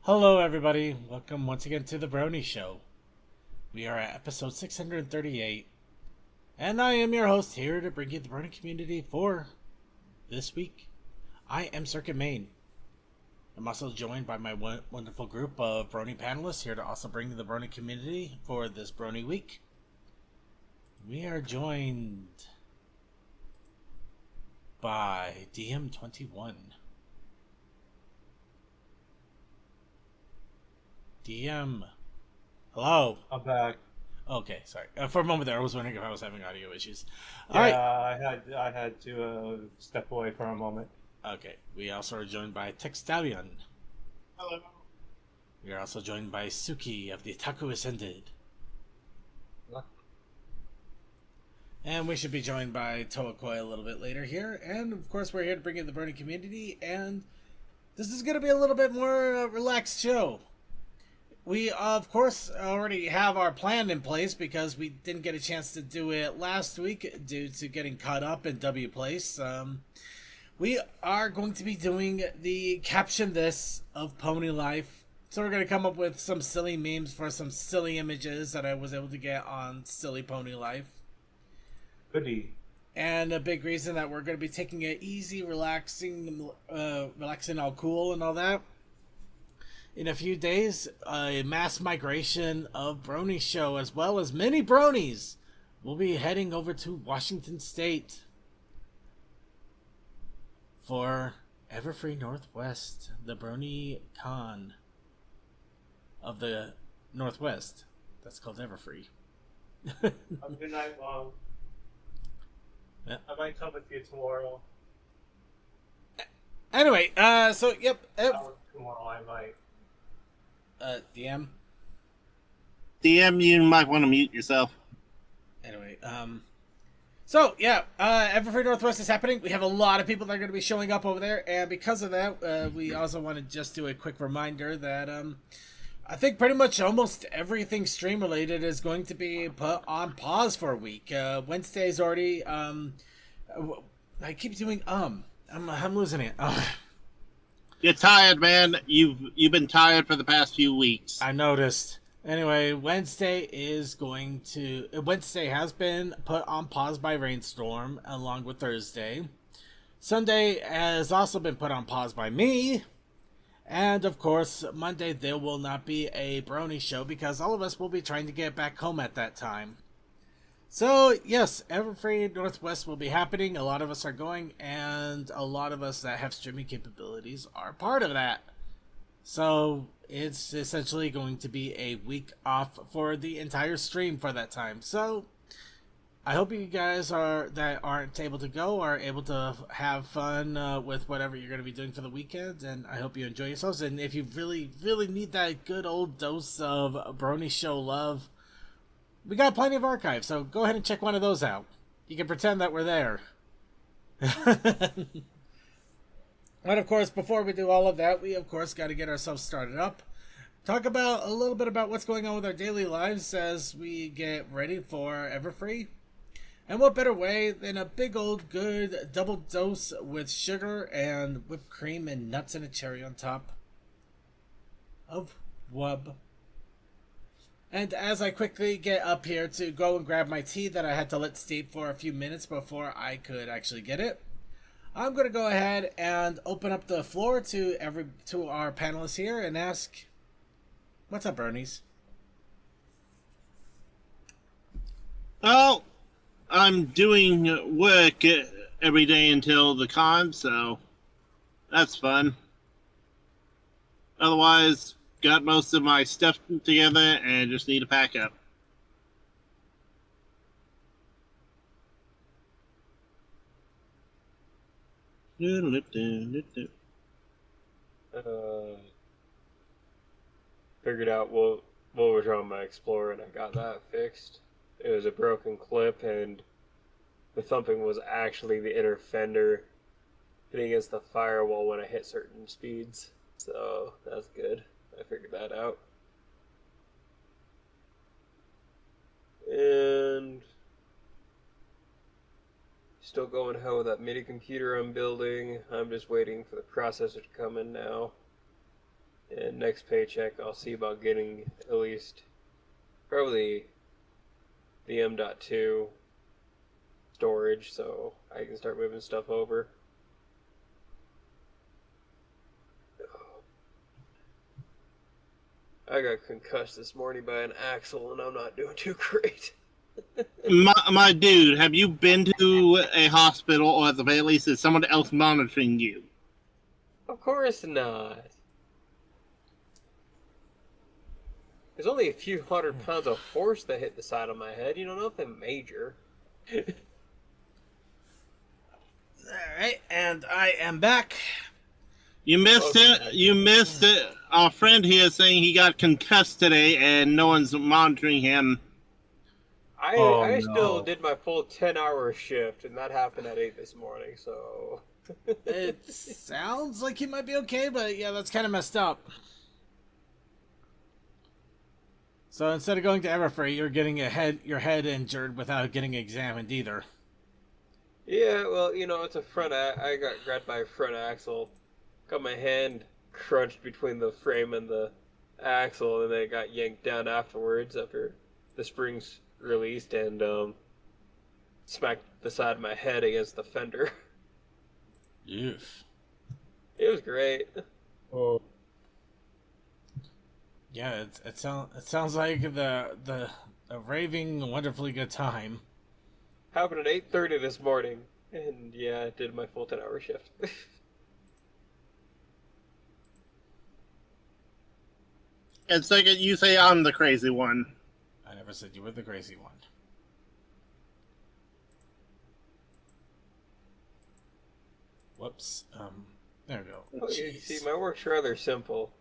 Hello, everybody. Welcome once again to the Brony Show. We are at episode 638, and I am your host here to bring you the Brony community for this week. I am Circuit Main. I'm also joined by my wonderful group of Brony panelists here to also bring the Brony community for this Brony week. We are joined by DM21. DM. Hello. I'm back. Okay, sorry. For a moment there, I was wondering if I was having audio issues. All Yeah, right. I had to step away for a moment. Okay. We also are joined by Textalion. Hello. We are also joined by Suki of the Taku Ascended. And we should be joined by Toakoi a little bit later here. And of course, we're here to bring in the Burning community. And this is going to be a little bit more relaxed show. We, of course, already have our plan in place because we didn't get a chance to do it last week due to getting caught up in W Place. We are going to be doing the caption this of Pony Life. So we're going to come up with some silly memes for some silly images that I was able to get on Silly Pony Life. Goody. And a big reason that we're going to be taking it easy, relaxing all cool and all that. In a few days, a mass migration of Brony show as well as many Bronies will be heading over to Washington State for Everfree Northwest, the Brony Con of the Northwest. That's called Everfree. Have a good night, Mom. Yeah. I might come with you tomorrow. Anyway, yep. Tomorrow I might. DM. DM, you might want to mute yourself. Anyway, so yeah, Everfree Northwest is happening. We have a lot of people that are going to be showing up over there, and because of that, we also want to just do a quick reminder that I think pretty much almost everything stream related is going to be put on pause for a week. Wednesday's already. I keep doing I'm losing it. You're tired, man. You've been tired for the past few weeks. I noticed. Anyway, Wednesday has been put on pause by Rainstorm, along with Thursday. Sunday has also been put on pause by me. And, of course, Monday there will not be a Brony show because all of us will be trying to get back home at that time. So, yes, Everfree Northwest will be happening. A lot of us are going, and a lot of us that have streaming capabilities are part of that. So, it's essentially going to be a week off for the entire stream for that time. So, I hope you guys that aren't able to go are able to have fun with whatever you're going to be doing for the weekend, and I hope you enjoy yourselves. And if you really, really need that good old dose of Brony Show love, we got plenty of archives, so go ahead and check one of those out. You can pretend that we're there. But of course, before we do all of that, we of course got to get ourselves started up. Talk about a little bit about what's going on with our daily lives as we get ready for Everfree. And what better way than a big old good double dose with sugar and whipped cream and nuts and a cherry on top of Wub. And as I quickly get up here to go and grab my tea that I had to let steep for a few minutes before I could actually get it, I'm going to go ahead and open up the floor to our panelists here and ask, what's up, Bernies? Well, I'm doing work every day until the con, so that's fun. Otherwise, got most of my stuff together and just need to pack up. Figured out what was wrong with my Explorer, and I got that fixed. It was a broken clip, and the thumping was actually the inner fender hitting against the firewall when I hit certain speeds. So that's good. I figured that out. And still going hell with that MIDI computer I'm building. I'm just waiting for the processor to come in now. And next paycheck, I'll see about getting at least probably the M.2 storage so I can start moving stuff over. I got concussed this morning by an axle and I'm not doing too great. My dude, have you been to a hospital, or at the very least, is someone else monitoring you? Of course not. There's only a few 100 pounds of force that hit the side of my head. You know, nothing major. Alright, and I am back. You missed it. You missed it. Our friend here saying he got concussed today, and no one's monitoring him. I still did my full 10-hour shift, and that happened at 8 this morning, so... It sounds like he might be okay, but yeah, that's kind of messed up. So instead of going to Everfreight, you're getting your head injured without getting examined either. Yeah, well, you know, it's a I got grabbed by a front axle. Got my hand crunched between the frame and the axle, and then it got yanked down afterwards after the springs released and smacked the side of my head against the fender. Oof. It was great. Oh, Yeah, it sounds like the a raving, wonderfully good time. Happened at 8:30 this morning, and yeah, I did my full 10-hour shift. And second, you say I'm the crazy one. I never said you were the crazy one. Whoops. There we go. Oh, you see, my work's rather simple.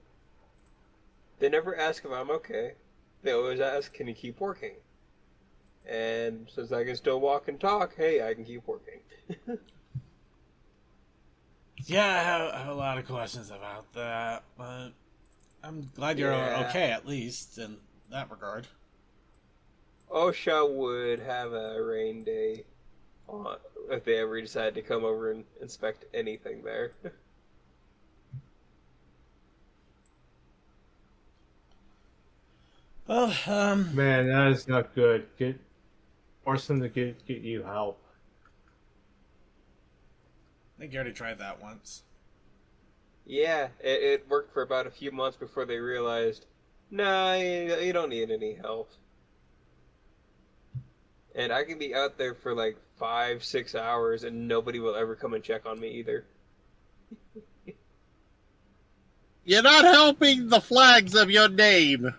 They never ask if I'm okay. They always ask, can you keep working? And since I can still walk and talk, hey, I can keep working. Yeah, I have a lot of questions about that, but I'm glad you're okay, at least, in that regard. OSHA would have a rain day on, if they ever decide to come over and inspect anything there. Well, man, that is not good. Force them to get you help. I think you already tried that once. Yeah, it worked for about a few months before they realized, nah, you don't need any help. And I can be out there for like 5-6 hours and nobody will ever come and check on me either. You're not helping the flags of your name.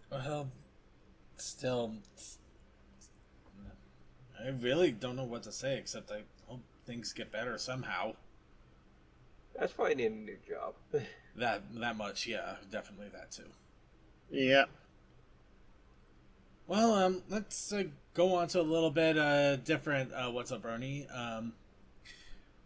Well, still, I really don't know what to say except I hope things get better somehow. That's why I need a new job. That much, yeah, definitely that too. Yeah. Well, let's go on to a little bit different. What's up, Brony?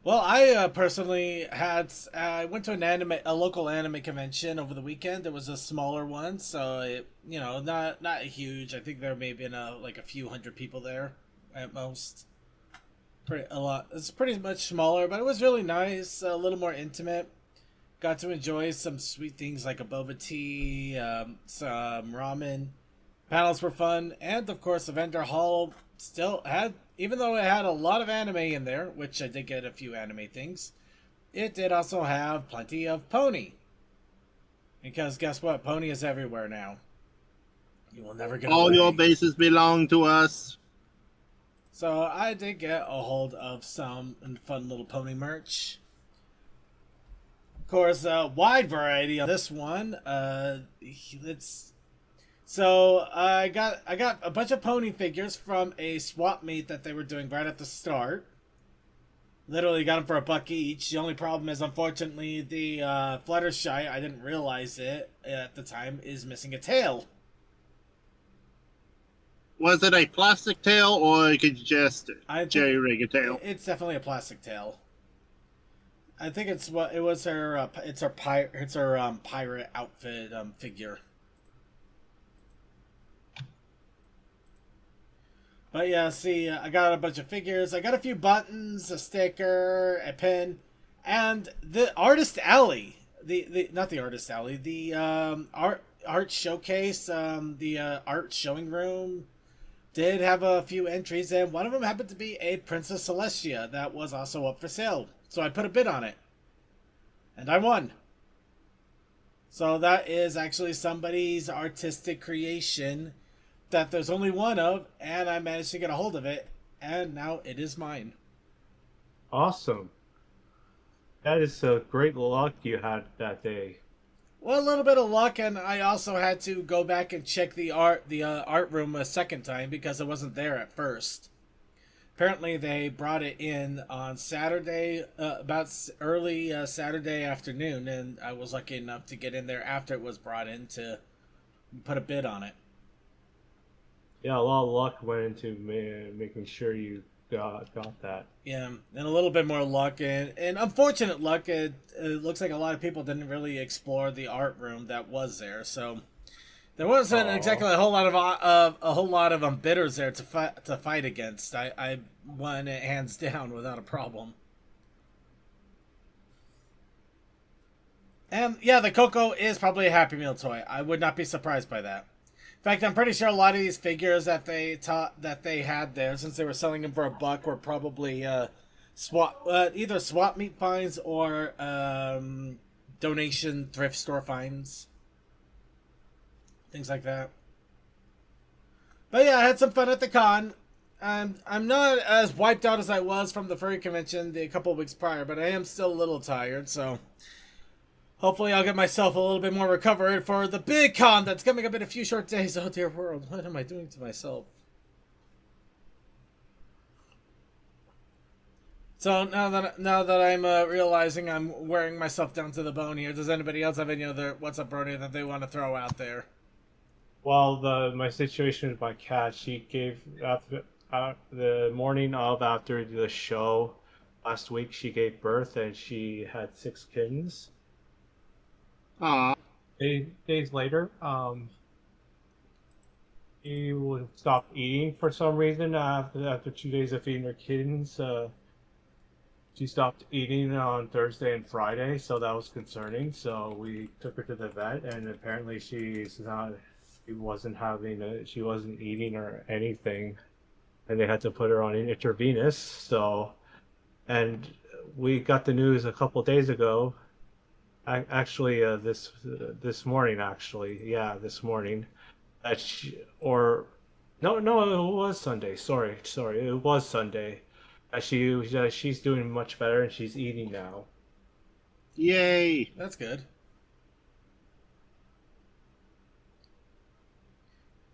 Well, I personally I went to a local anime convention over the weekend. It was a smaller one, so it, not huge. I think there may have been like a few hundred people there at most. A lot. It's pretty much smaller, but it was really nice. A little more intimate. Got to enjoy some sweet things like a boba tea, some ramen. Panels were fun, and of course the vendor hall still had, even though it had a lot of anime in there, which I did get a few anime things, it did also have plenty of pony. Because guess what? Pony is everywhere now. You will never get All away. your bases belong to us. So I did get a hold of some fun little pony merch. Of course, a wide variety on this one. So I got a bunch of pony figures from a swap meet that they were doing right at the start. Literally got them for $1 each. The only problem is, unfortunately, the Fluttershy, I didn't realize it at the time, is missing a tail. Was it a plastic tail, or could you just jerry-rig a tail? It's definitely a plastic tail. I think it's her pirate outfit figure. But yeah, see, I got a bunch of figures. I got a few buttons, a sticker, a pin, And the Artist Alley, the not the Artist Alley, the art showcase, the art showing room did have a few entries, and one of them happened to be a Princess Celestia that was also up for sale. So I put a bid on it, and I won. So that is actually somebody's artistic creation that there's only one of, and I managed to get a hold of it, and now it is mine. Awesome. That is a great luck you had that day. Well, a little bit of luck, and I also had to go back and check the art room a second time because it wasn't there at first. Apparently, they brought it in on Saturday, early Saturday afternoon, and I was lucky enough to get in there after it was brought in to put a bid on it. Yeah, a lot of luck went into making sure you got that. Yeah, and a little bit more luck, and unfortunate luck. It looks like a lot of people didn't really explore the art room that was there, so there wasn't exactly a whole lot of bidders there to fight against. I won it hands down without a problem. And yeah, the Coco is probably a Happy Meal toy. I would not be surprised by that. In fact, I'm pretty sure a lot of these figures that they had there, since they were selling them for $1, were probably either swap meet finds or donation thrift store finds, things like that. But yeah, I had some fun at the con. I'm not as wiped out as I was from the furry convention a couple of weeks prior, but I am still a little tired, so hopefully I'll get myself a little bit more recovered for the big con that's coming up in a few short days. Oh dear world, what am I doing to myself? So now that I'm realizing I'm wearing myself down to the bone here, does anybody else have any other What's Up Brony that they want to throw out there? Well, my situation with my cat, she gave after the morning of after the show last week, she gave birth and she had 6 kittens. Aw. Days later, he would stop eating for some reason after 2 days of feeding her kittens. She stopped eating on Thursday and Friday, so that was concerning. So we took her to the vet, and apparently she wasn't eating or anything, and they had to put her on an intravenous. So, and we got the news a couple days ago. Actually, this morning, this morning, no, it was Sunday. Sorry, it was Sunday. She's doing much better and she's eating now. Yay! That's good.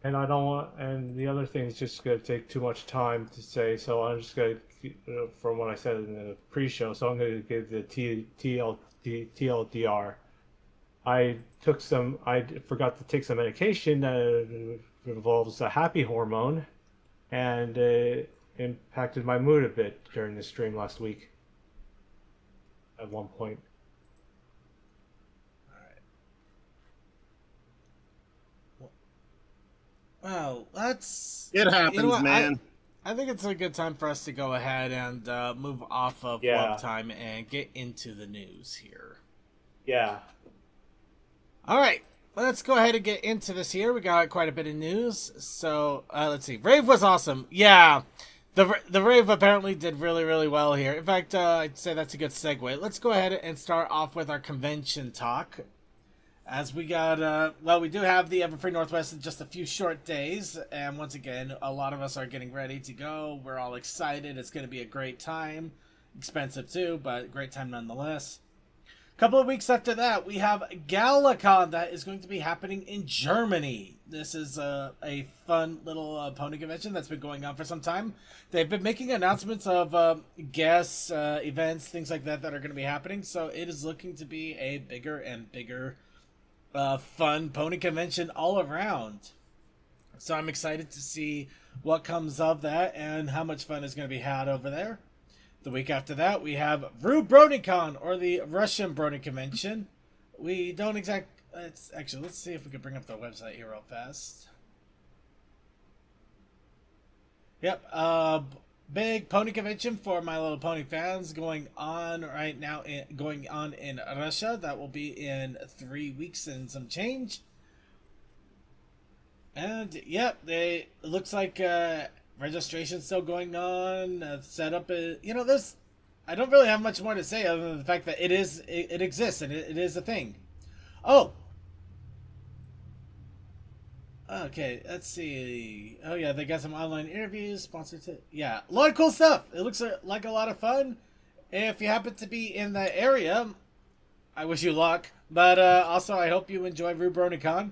And I don't want. And the other thing is just going to take too much time to say. So I'm just going to, from what I said in the pre-show. So I'm going to give the TLDR. I forgot to take some medication that involves a happy hormone, and it impacted my mood a bit during the stream last week. At one point. Well, It happens, man. I think it's a good time for us to go ahead and move off of Wub Time and get into the news here. Yeah. All right, let's go ahead and get into this here. We got quite a bit of news. So let's see. Rave was awesome. Yeah, the Rave apparently did really, really well here. In fact, I'd say that's a good segue. Let's go ahead and start off with our convention talk. As we got, we do have the Everfree Northwest in just a few short days. And once again, a lot of us are getting ready to go. We're all excited. It's going to be a great time. Expensive too, but great time nonetheless. A couple of weeks after that, we have GalaCon that is going to be happening in Germany. This is a fun little pony convention that's been going on for some time. They've been making announcements of guests, events, things like that are going to be happening. So it is looking to be a bigger and bigger fun pony convention all around. So I'm excited to see what comes of that and how much fun is going to be had over there. The week after that, we have BronyCon, or the Russian Brony Convention. We don't let's see if we can bring up the website here real fast. Yep, big pony convention for My Little Pony fans going on right now. Going on in Russia. That will be in 3 weeks and some change. And yep, it looks like registration's still going on. Setup is, there's. I don't really have much more to say other than the fact that it exists and it is a thing. Oh. Okay, let's see. Oh yeah, they got some online interviews sponsored to. Yeah, a lot of cool stuff. It looks like a lot of fun. If you happen to be in that area, I wish you luck. But also, I hope you enjoy BronyCon.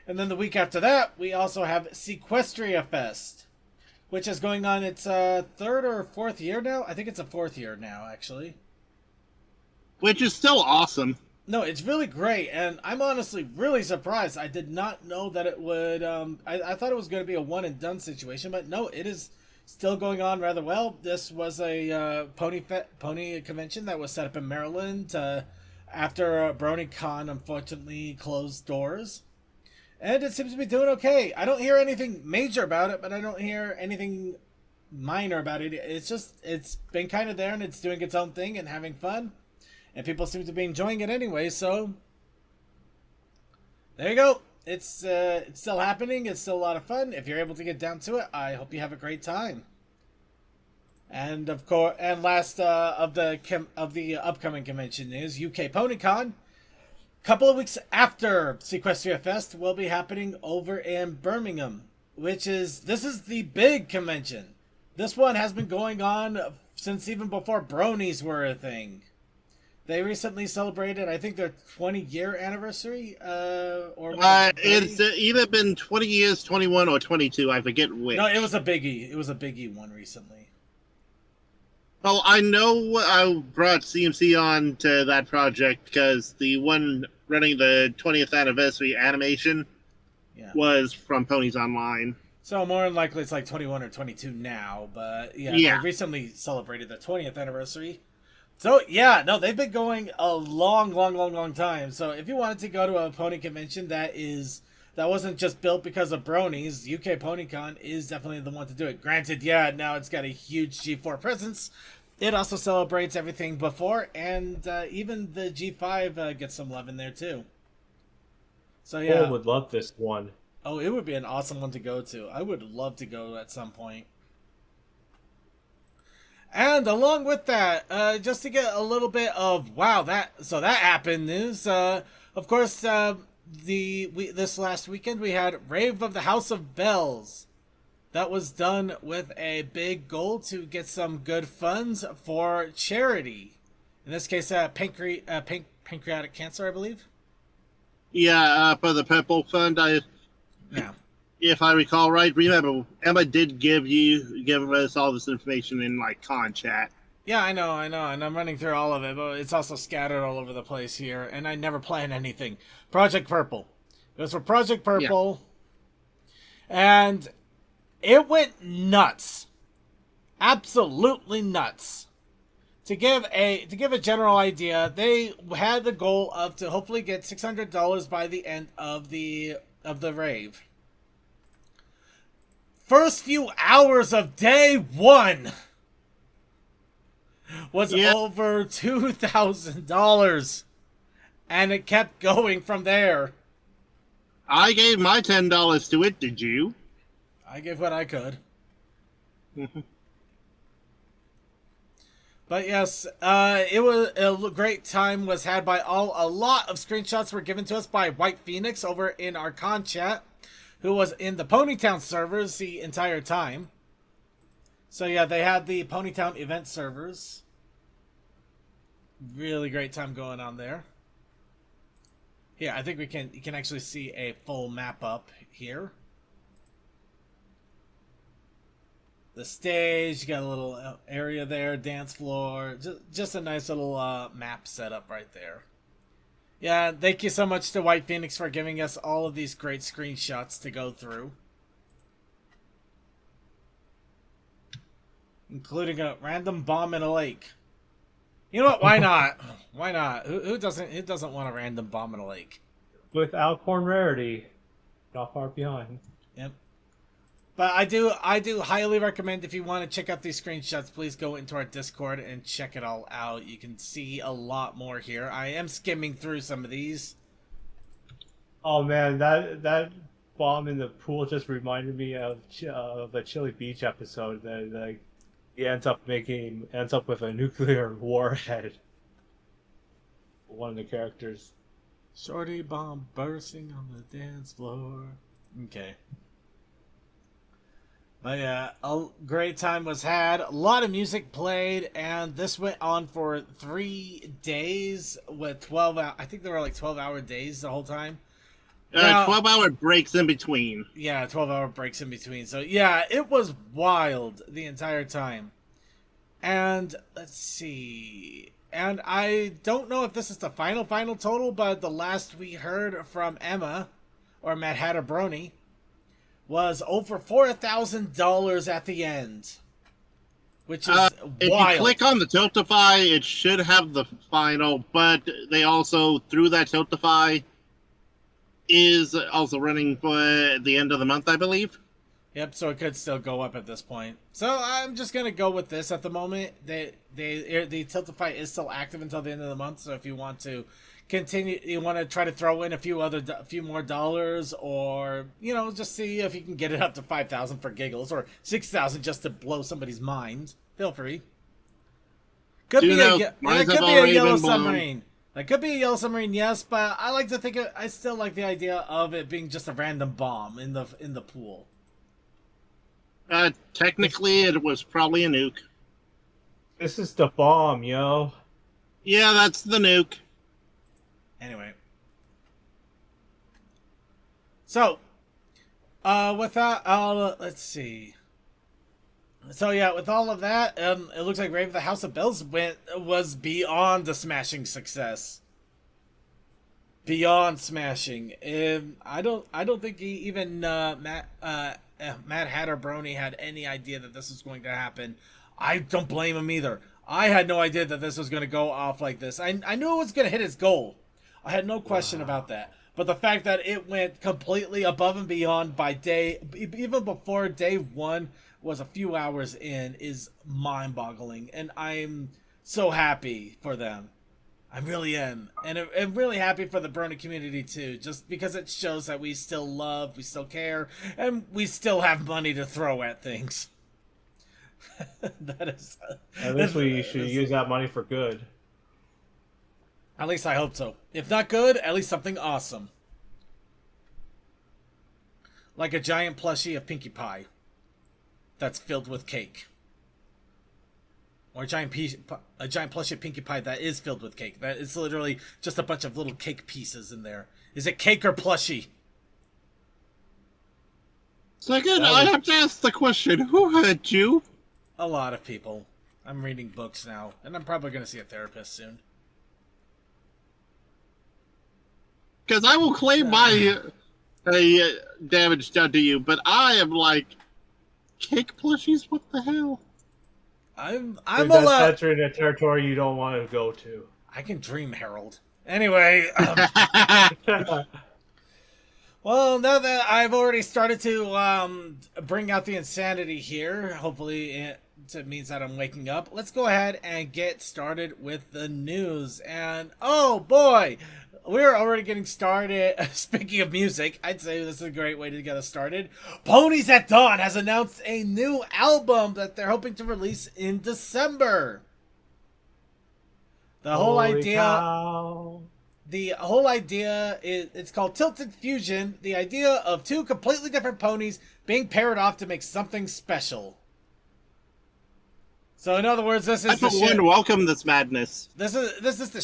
And then the week after that, we also have Sequestria Fest, which is going on its third or fourth year now. I think it's a fourth year now, actually. Which is still awesome. No, it's really great, and I'm honestly really surprised. I did not know that it would. I thought it was going to be a one and done situation, but no, it is still going on rather well. This was a pony convention that was set up in Maryland after BronyCon unfortunately closed doors. And it seems to be doing okay. I don't hear anything major about it, but I don't hear anything minor about it. It's been kind of there, and it's doing its own thing and having fun. And people seem to be enjoying it anyway, so there you go. It's still happening. It's still a lot of fun. If you're able to get down to it, I hope you have a great time. And of course, and last of the upcoming convention is UK PonyCon. Couple of weeks after Sequestria Fest will be happening over in Birmingham, this is the big convention. This one has been going on since even before bronies were a thing. They recently celebrated, I think, their 20-year anniversary, it's either been 20 years, 21, or 22. I forget which. No, it was a biggie. It was a biggie one recently. Well, I know I brought CMC on to that project because the one running the 20th anniversary animation was from Ponies Online. So more than likely it's like 21 or 22 now, but yeah. They recently celebrated the 20th anniversary. So yeah, no, they've been going a long time. So if you wanted to go to a pony convention that wasn't just built because of bronies, UK PonyCon is definitely the one to do it. Granted, now it's got a huge G4 presence. It also celebrates everything before, and even the G5 gets some love in there too. So yeah, Cole would love this one. Oh, it would be an awesome one to go to. I would love to go at some point. And along with that, just to get a little bit of that happened news. Of course, this last weekend we had Rave of the House of Bells. That was done with a big goal to get some good funds for charity. In this case, pancreatic cancer, I believe. Yeah, for the Purple Fund. If I recall right, remember Emma did give us all this information in con chat. Yeah, I know, and I'm running through all of it, but it's also scattered all over the place here, and I never plan anything. Project Purple. It was for Project Purple, and it went nuts, absolutely nuts. To give a general idea, they had the goal of to hopefully get $600 by the end of the rave. First few hours of day one was over $2,000, and it kept going from there. I gave my $10 to it. Did you? I gave what I could. But yes, it was a great time was had by all. A lot of screenshots were given to us by White Phoenix over in our con chat, who was in the Ponytown servers the entire time. So yeah, they had the Ponytown event servers. Really great time going on there. Here, I think you can actually see a full map up here. The stage, you got a little area there, dance floor, just a nice little map setup right there. Yeah, thank you so much to White Phoenix for giving us all of these great screenshots to go through. Including a random bomb in a lake. You know what, why not? Why not? Who doesn't want a random bomb in a lake? With Alcorn Rarity, not far behind. Yep. But I do highly recommend, if you want to check out these screenshots, please go into our Discord and check it all out. You can see a lot more here. I am skimming through some of these. Oh man, that bomb in the pool just reminded me of the Chili Beach episode. That like he ends up with a nuclear warhead. One of the characters. Shorty bomb bursting on the dance floor. Okay. But yeah, a great time was had. A lot of music played, and this went on for 3 days with 12 hour. I think there were like 12-hour days the whole time. 12-hour breaks in between. Yeah, 12-hour breaks in between. So yeah, it was wild the entire time. And let's see. And I don't know if this is the final total, but the last we heard from Emma, or Mad Hatter Brony, was over $4,000 at the end, which is wild. If you click on the Tiltify, it should have the final, but they also, through that Tiltify, is also running for the end of the month, I believe. Yep, so it could still go up at this point. So I'm just gonna go with this at the moment. The Tiltify is still active until the end of the month, so if you want to continue, you want to try to throw in a few more dollars, or just see if you can get it up to 5,000 for giggles, or 6,000 just to blow somebody's mind. Feel free. Could be a yellow submarine. That could be a yellow submarine, yes, but I like to think I still like the idea of it being just a random bomb in the pool. Technically, it was probably a nuke. This is the bomb, yo. Yeah, that's the nuke. Anyway. So, with that, let's see. So yeah, with all of that, it looks like Raven the House of Bells was beyond the smashing success. Beyond smashing. I don't think even Mad Hatter Brony had any idea that this was going to happen. I don't blame him either. I had no idea that this was going to go off like this. I knew it was going to hit its goal. I had no question about that. But the fact that it went completely above and beyond by even before day one was a few hours in, is mind-boggling. And I'm so happy for them. I really am. And I'm really happy for the Brony community too, just because it shows that we still love, we still care, and we still have money to throw at things. That is. At least we should use that money for good. At least I hope so. If not good, at least something awesome. Like a giant plushie of Pinkie Pie that's filled with cake. Or a giant plushie of Pinkie Pie that is filled with cake. That is literally just a bunch of little cake pieces in there. Is it cake or plushie? Second, I have to ask the question, who hurt you? A lot of people. I'm reading books now, and I'm probably going to see a therapist soon. Because I will claim my damage done to you, but I am like, cake plushies? What the hell? I'm that's in a territory you don't want to go to. I can dream, Harold. Anyway, well, now that I've already started to bring out the insanity here, hopefully it means that I'm waking up. Let's go ahead and get started with the news. And oh boy, we're already getting started. Speaking of music, I'd say this is a great way to get us started. Ponies at Dawn has announced a new album that they're hoping to release in December. The whole idea is, it's called Tilted Fusion. The idea of two completely different ponies being paired off to make something special. So in other words, this is welcome this madness. This is the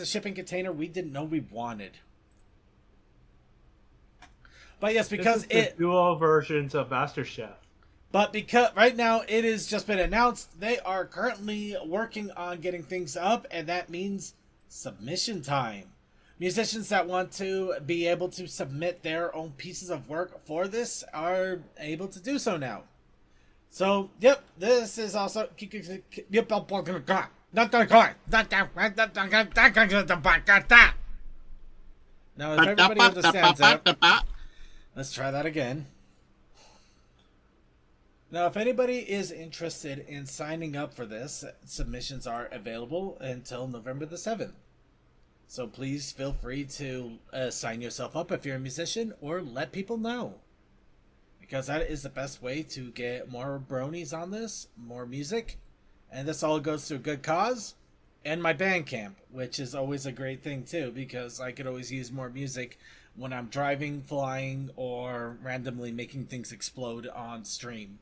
shipping container we didn't know we wanted. But yes, because this is the dual versions of MasterChef. But because right now it has just been announced, they are currently working on getting things up, and that means submission time. Musicians that want to be able to submit their own pieces of work for this are able to do so now. So, yep, this is also... Now, if everybody understands that... Let's try that again. Now, if anybody is interested in signing up for this, submissions are available until November the 7th. So please feel free to sign yourself up if you're a musician, or let people know. Because that is the best way to get more bronies on this, more music. And this all goes to a good cause. And my Bandcamp, which is always a great thing too, because I could always use more music when I'm driving, flying, or randomly making things explode on stream.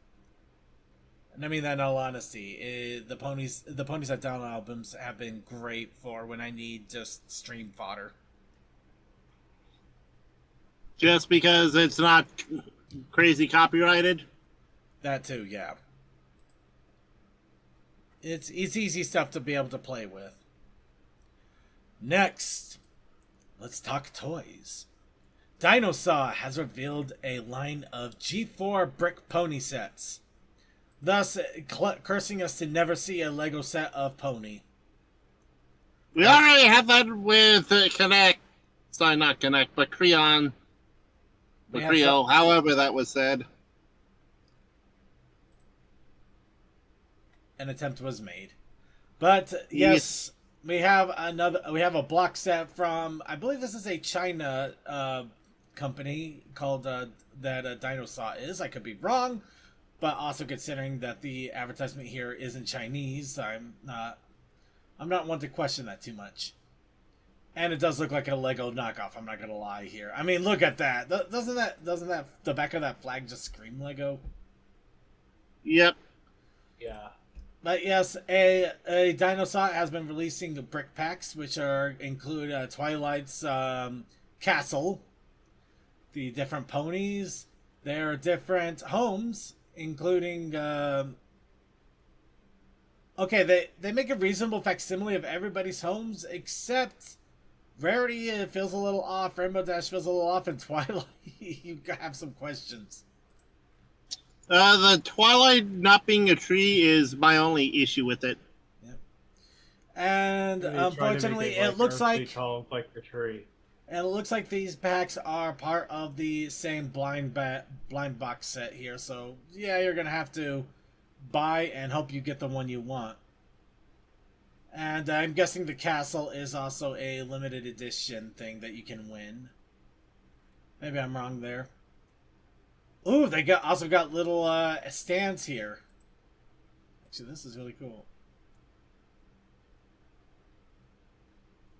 And I mean that in all honesty. The Ponies That Down albums have been great for when I need just stream fodder. Just because it's not crazy copyrighted? That too, yeah. It's easy stuff to be able to play with. Next, let's talk toys. Dinosaur has revealed a line of G4 brick pony sets, thus cursing us to never see a Lego set of Pony. We already have that with Connect. Sorry, not Connect, but Creon. Or Creo, however that was said. An attempt was made. But yes, we have a block set from, I believe this is a China company called that Dinosaur is. I could be wrong, but also considering that the advertisement here is in Chinese, I'm not one to question that too much. And it does look like a Lego knockoff, I'm not gonna lie here. I mean, look at that. Doesn't that the back of that flag just scream Lego? Yep. Yeah. But yes, a Dinosaur has been releasing the brick packs, which include Twilight's castle, the different ponies, their different homes, including. Okay, they make a reasonable facsimile of everybody's homes, except Rarity feels a little off, Rainbow Dash feels a little off, and Twilight you have some questions. The Twilight not being a tree is my only issue with it. Yep. And unfortunately, it looks like tall, like the tree. And it looks like these packs are part of the same blind box set here. So yeah, you're gonna have to buy and hope you get the one you want. And I'm guessing the castle is also a limited edition thing that you can win. Maybe I'm wrong there. Ooh, they also got little stands here. Actually, this is really cool.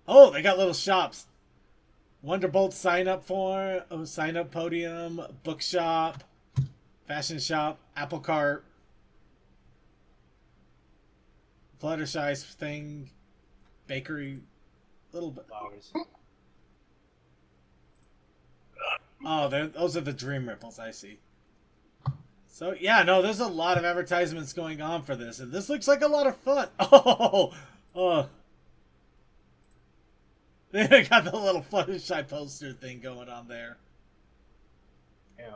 Oh, they got little shops. Wonderbolt sign up podium, bookshop, fashion shop, apple cart, Fluttershy thing, bakery, little bit. Flowers. Oh, those are the Dream Ripples, I see. So, yeah, no, there's a lot of advertisements going on for this, and this looks like a lot of fun. Oh. They got the little Fluttershy poster thing going on there. Yeah.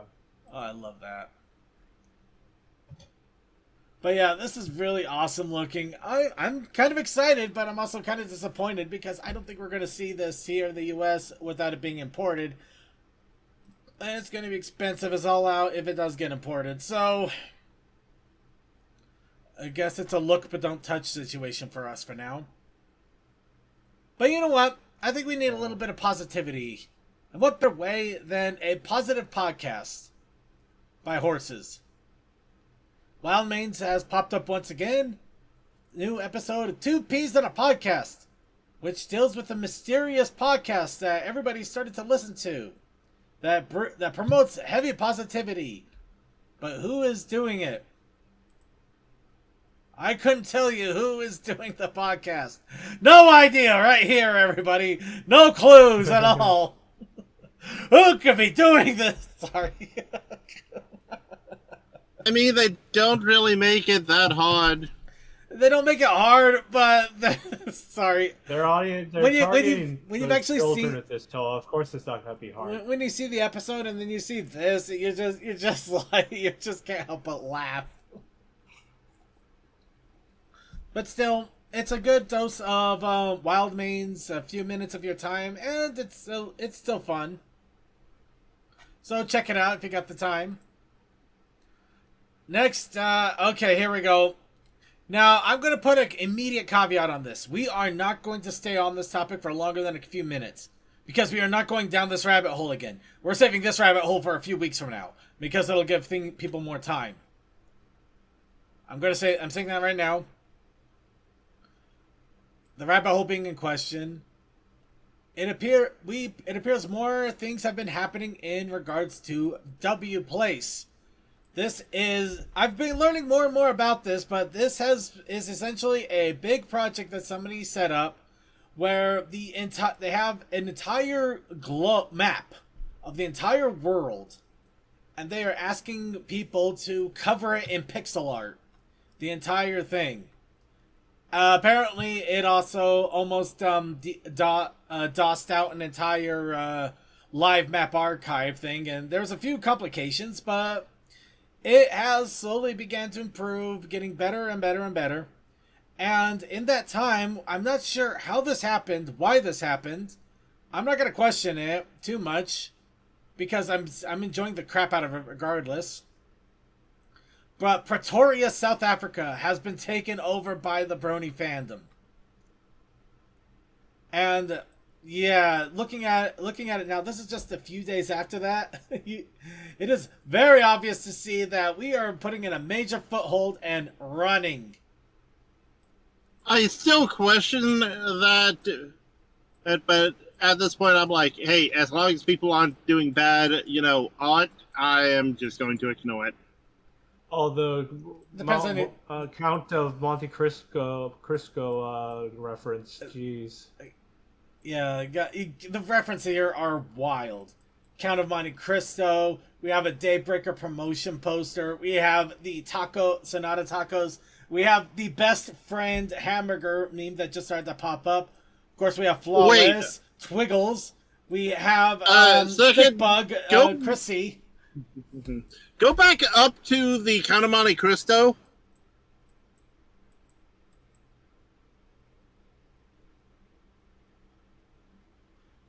Oh, I love that. But yeah, this is really awesome looking. I'm kind of excited, but I'm also kind of disappointed because I don't think we're going to see this here in the US without it being imported. And it's going to be expensive as all out if it does get imported. So, I guess it's a look but don't touch situation for us for now. But you know what? I think we need a little bit of positivity. And what better way than a positive podcast by horses? Wild Manes has popped up once again. New episode of Two Peas in a Podcast, which deals with the mysterious podcast that everybody started to listen to, that promotes heavy positivity. But who is doing it? I couldn't tell you who is doing the podcast. No idea right here, everybody. No clues at all. Who could be doing this? Sorry. I mean, they don't really make it that hard. They don't make it hard, but sorry. Their audience, when you've actually seen at this tall, of course it's not gonna be hard. When you see the episode and then you see this, you just can't help but laugh. But still, it's a good dose of Wild Manes, a few minutes of your time, and it's still fun. So check it out if you got the time. Next, okay, here we go. Now, I'm going to put an immediate caveat on this. We are not going to stay on this topic for longer than a few minutes. Because we are not going down this rabbit hole again. We're saving this rabbit hole for a few weeks from now. Because it'll give people more time. I'm saying that right now. The rabbit hole being in question. It appears more things have been happening in regards to W Place. I've been learning more and more about this, but this is essentially a big project that somebody set up where they have an entire map of the entire world, and they are asking people to cover it in pixel art, the entire thing. Apparently, it also almost DOSed out an entire live map archive thing, and there's a few complications, but it has slowly began to improve, getting better and better and better. And in that time, I'm not sure how this happened, why this happened. I'm not going to question it too much, because I'm enjoying the crap out of it regardless. But Pretoria, South Africa has been taken over by the Brony fandom. And yeah, looking at it now, this is just a few days after that. It is very obvious to see that we are putting in a major foothold and running. I still question that, but at this point, I'm like, hey, as long as people aren't doing bad, art, I am just going to ignore it. Oh, the Depends on Count of Monte Cristo reference. Jeez. Yeah, the references here are wild. Count of Monte Cristo. We have a Daybreaker promotion poster. We have the Sonata tacos. We have the best friend hamburger meme that just started to pop up. Of course, we have Flawless, Twiggles. We have Stickbug, Chrissy. Go back up to the Count of Monte Cristo.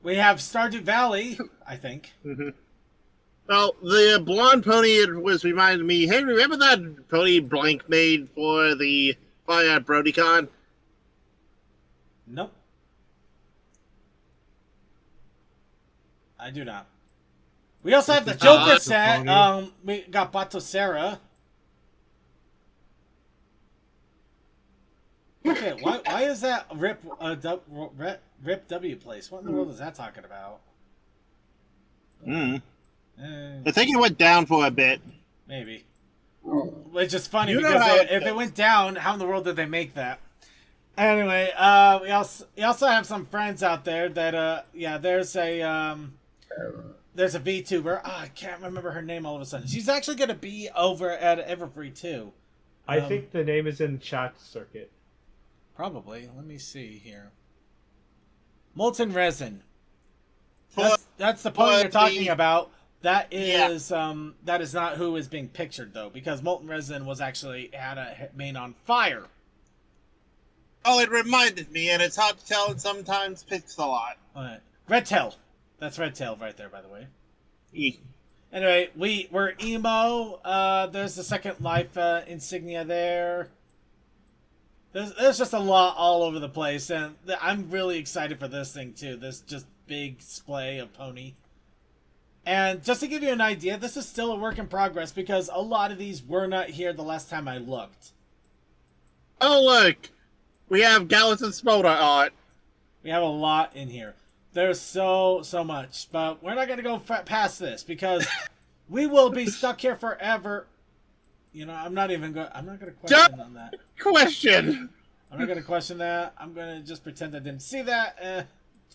We have Stardew Valley, I think. Mm-hmm. Well, the blonde pony, it was reminding me, hey, remember that pony Blank made for the Fire at BronyCon? Nope. I do not. We also have the Joker set. We got Batosera. Okay, why is that Rip W Place? What in the world is that talking about? I think it went down for a bit. Maybe. Which is funny because if it went down, how in the world did they make that? Anyway, we also have some friends out there that there's a VTuber. I can't remember her name all of a sudden. She's actually going to be over at Everfree too. I think the name is in the chat circuit. Probably. Let me see here. Molten Resin. That's the pony you're talking about. That is that is not who is being pictured though, because Molten Resin was actually had a main on fire. Oh, it reminded me, and it's hard to tell, and sometimes pixel art. Alright. Red Tail. That's Red Tail right there, by the way. Anyway, we're emo. There's the Second Life insignia there. There's just a lot all over the place, and I'm really excited for this thing too. This just big display of pony. And just to give you an idea, this is still a work in progress because a lot of these were not here the last time I looked. Oh look, we have Gallus and Spoda art. We have a lot in here. There's so much, but we're not going to go past this because we will be stuck here forever. You know, I'm not going to question on that. Question. I'm not going to question that. I'm going to just pretend I didn't see that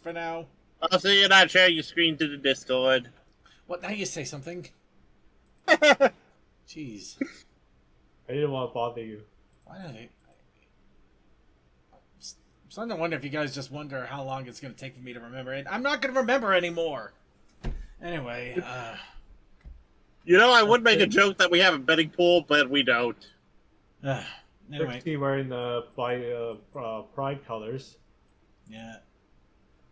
for now. Oh, so you're not sharing your screen to the Discord. What? Now you say something. Jeez. I didn't want to bother you. Why did I'm starting to wonder if you guys just wonder how long it's going to take for me to remember it. I'm not going to remember anymore. Anyway, You know, I would make a joke that we have a betting pool, but we don't. Anyway. Trixie wearing the Pride colors. Yeah.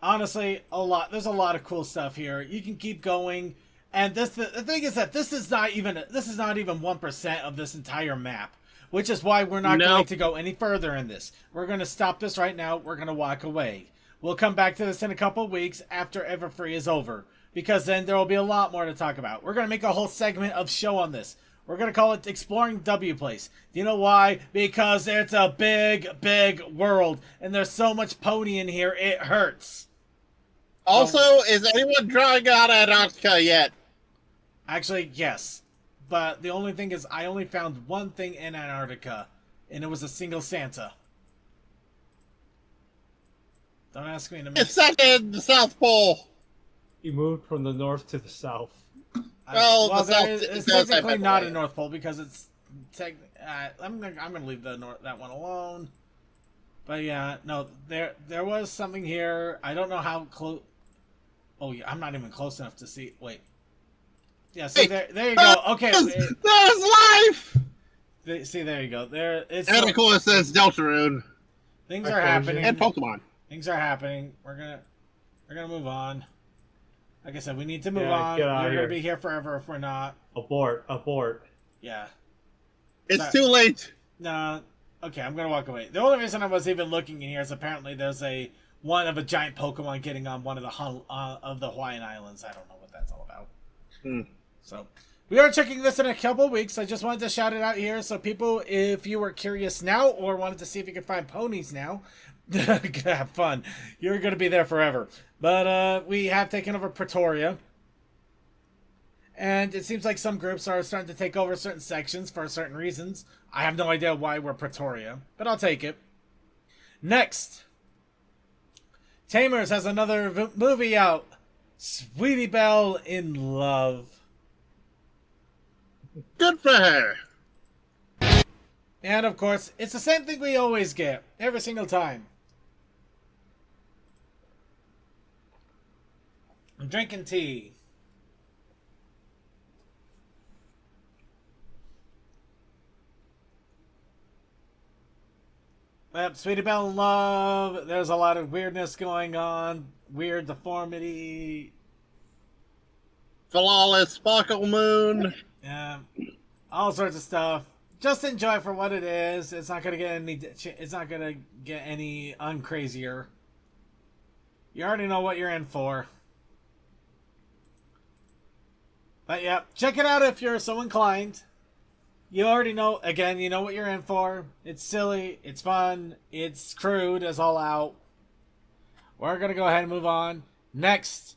Honestly, there's a lot of cool stuff here. You can keep going. And the thing is that this is not even 1% of this entire map, which is why we're not going to go any further in this. We're going to stop this right now. We're going to walk away. We'll come back to this in a couple weeks after Everfree is over, because then there will be a lot more to talk about. We're going to make a whole segment of show on this. We're going to call it Exploring W Place. Do you know why? Because it's a big, big world, and there's so much pony in here, it hurts. Also, is anyone drawing out Antarctica yet? Actually, yes. But the only thing is, I only found one thing in Antarctica, and it was a single Santa. Don't ask me to It's not in the South Pole. You moved from the north to the south. Well, it's technically not a North Pole because it's I'm gonna leave that one alone. But yeah, no, there was something here. I don't know how close. Oh yeah, I'm not even close enough to see. Wait. Yeah, see there you go. Okay, there's life. See, there you go. There it's. And of course, there's Deltarune. Things are happening. And Pokemon. Things are happening. We're gonna move on. Like I said, we need to move on. We're gonna be here forever if we're not. Abort. Yeah. It's too late. No. Okay, I'm gonna walk away. The only reason I was even looking in here is apparently there's a giant Pokemon getting on one of the Hawaiian Islands. I don't know what that's all about. So we are checking this in a couple weeks. I just wanted to shout it out here so people, if you were curious now or wanted to see if you could find ponies now, have fun. You're gonna be there forever. But we have taken over Pretoria. And it seems like some groups are starting to take over certain sections for certain reasons. I have no idea why we're Pretoria, but I'll take it. Next. Tamers has another movie out. Sweetie Belle in Love. Good for her. And of course, it's the same thing we always get. Every single time. I'm drinking tea. Yep, Sweetie Belle in Love. There's a lot of weirdness going on. Weird deformity. Flawless Sparkle Moon. Yeah, all sorts of stuff. Just enjoy for what it is. It's not gonna get any. It's not gonna get any uncrazier. You already know what you're in for. But yeah, check it out if you're so inclined. You already know, again, you know what you're in for. It's silly, it's fun, it's crude as all out. We're going to go ahead and move on. Next.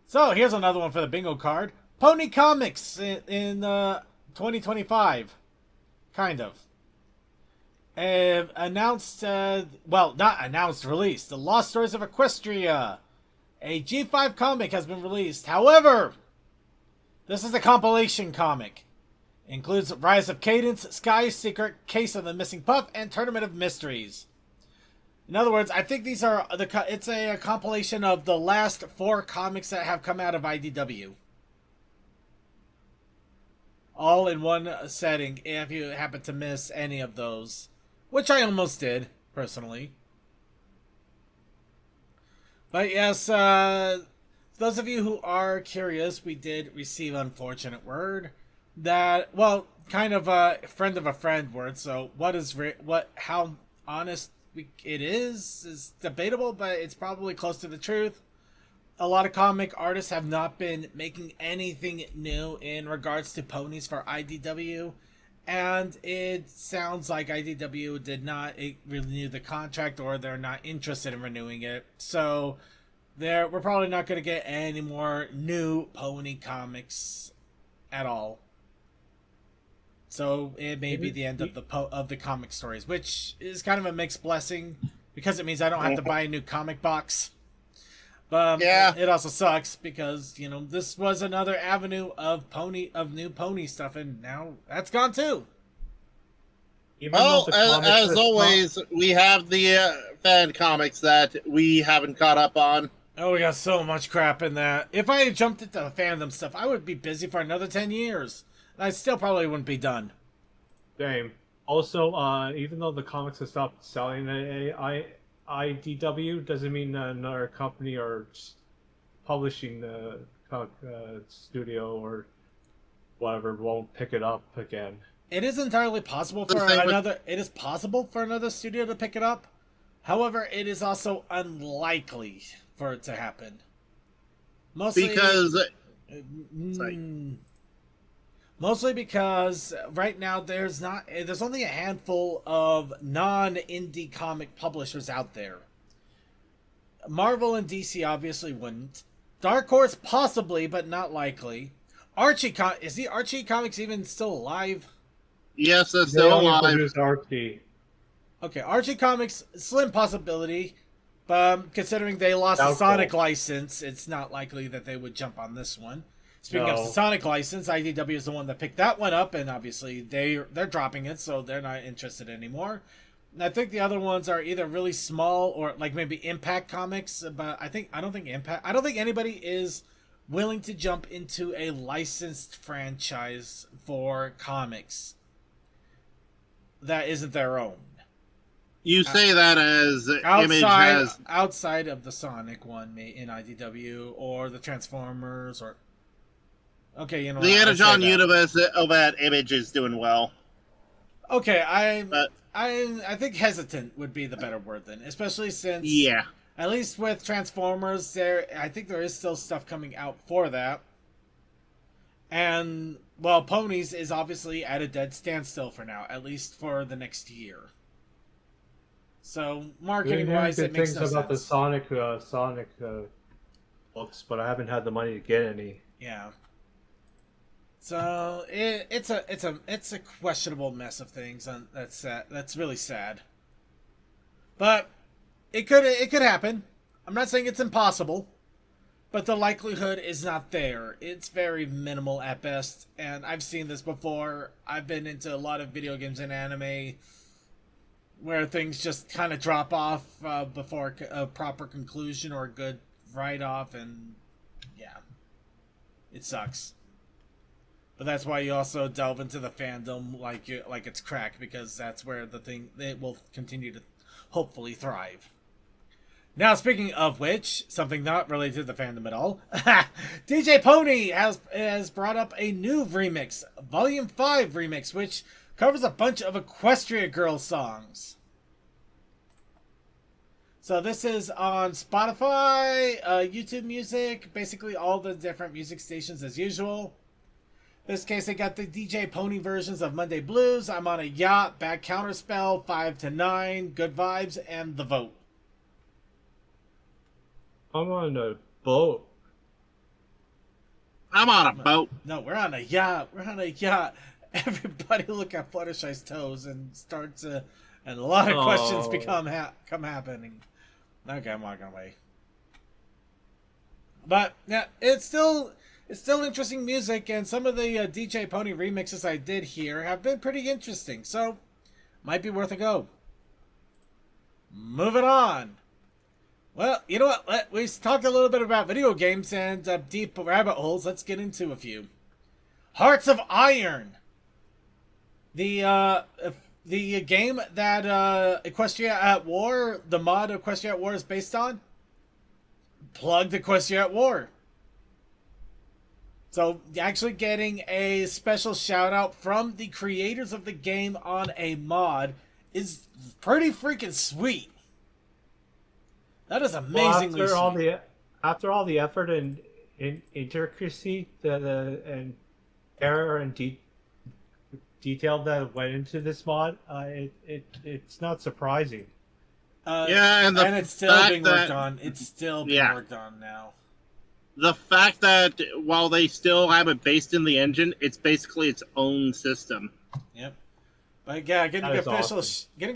So, here's another one for the bingo card. Pony Comics in 2025. Kind of. Announced, well, not announced, released. The Lost Stories of Equestria. A G5 comic has been released. However, this is a compilation comic. Includes Rise of Cadence, Sky's Secret, Case of the Missing Pup, and Tournament of Mysteries. In other words, I think these are it's a compilation of the last 4 comics that have come out of IDW. All in one setting, if you happen to miss any of those. Which I almost did, personally. But yes, those of you who are curious, we did receive unfortunate word that, well, kind of a friend of a friend word. So how honest it is debatable, but it's probably close to the truth. A lot of comic artists have not been making anything new in regards to ponies for IDW. And it sounds like IDW did not renew the contract, or they're not interested in renewing it. So we're probably not going to get any more new pony comics at all. So it may be the end of the comic stories, which is kind of a mixed blessing because it means I don't have to buy a new comic box. But yeah, it also sucks because, you know, this was another avenue of new pony stuff, and now that's gone too. Well, as always, we have the fan comics that we haven't caught up on. Oh, we got so much crap in that. If I had jumped into the fandom stuff, I would be busy for another 10 years. I still probably wouldn't be done. Same. Also, even though the comics have stopped selling at IDW, doesn't mean another company are publishing the studio or whatever won't pick it up again. It is entirely possible for another. It is possible for another studio to pick it up. However, it is also unlikely for it to happen. Mostly because right now there's only a handful of non-indie comic publishers out there. Marvel and DC obviously wouldn't. Dark Horse possibly, but not likely. Archie Comics even still alive? Yes, that's still alive. Archie. Okay, Archie Comics, slim possibility, but considering they lost the Sonic license, it's not likely that they would jump on this one. Speaking of the Sonic license, IDW is the one that picked that one up, and obviously they're dropping it, so they're not interested anymore. And I think the other ones are either really small or like maybe Impact Comics, but I don't think anybody is willing to jump into a licensed franchise for comics that isn't their own. You say that as Image has outside of the Sonic one in IDW or the Transformers or okay, you know the Energon universe over at Image is doing well. Okay, I think hesitant would be the better word then, especially since at least with Transformers I think there is still stuff coming out for that. And well, Ponies is obviously at a dead standstill for now, at least for the next year. So marketing-wise, it makes no sense. About the Sonic books, but I haven't had the money to get any. Yeah. So it's a questionable mess of things, and that's sad. That's really sad. But it could happen. I'm not saying it's impossible, but the likelihood is not there. It's very minimal at best, and I've seen this before. I've been into a lot of video games and anime where things just kind of drop off before a proper conclusion or a good write-off, and yeah, it sucks. But that's why you also delve into the fandom like it's crack, because that's where it will continue to hopefully thrive. Now, speaking of which, something not related to the fandom at all, DJ Pony has brought up a new remix, Volume 5 remix, which covers a bunch of Equestria Girl songs. So this is on Spotify, YouTube Music, basically all the different music stations as usual. In this case, they got the DJ Pony versions of Monday Blues, I'm on a Yacht, Bad Counterspell, 5 to 9, Good Vibes, and The Vote. I'm on a boat. I'm on a boat. No, we're on a yacht. We're on a yacht. Everybody look at Fluttershy's toes and and a lot of questions come happening. Okay, I'm walking away. But yeah, it's still interesting music, and some of the DJ Pony remixes I did here have been pretty interesting, so might be worth a go. Moving on. Well, you know what? We talked a little bit about video games and deep rabbit holes. Let's get into a few. Hearts of Iron. The game that Equestria at War, the mod Equestria at War is based on, plugged Equestria at War. So actually getting a special shout out from the creators of the game on a mod is pretty freaking sweet. That is amazingly sweet. After all the effort and intricacy and error and detail that went into this mod, it's not surprising. And it's still being worked on. It's still being worked on now. The fact that while they still have it based in the engine, it's basically its own system. Yep. But yeah, getting an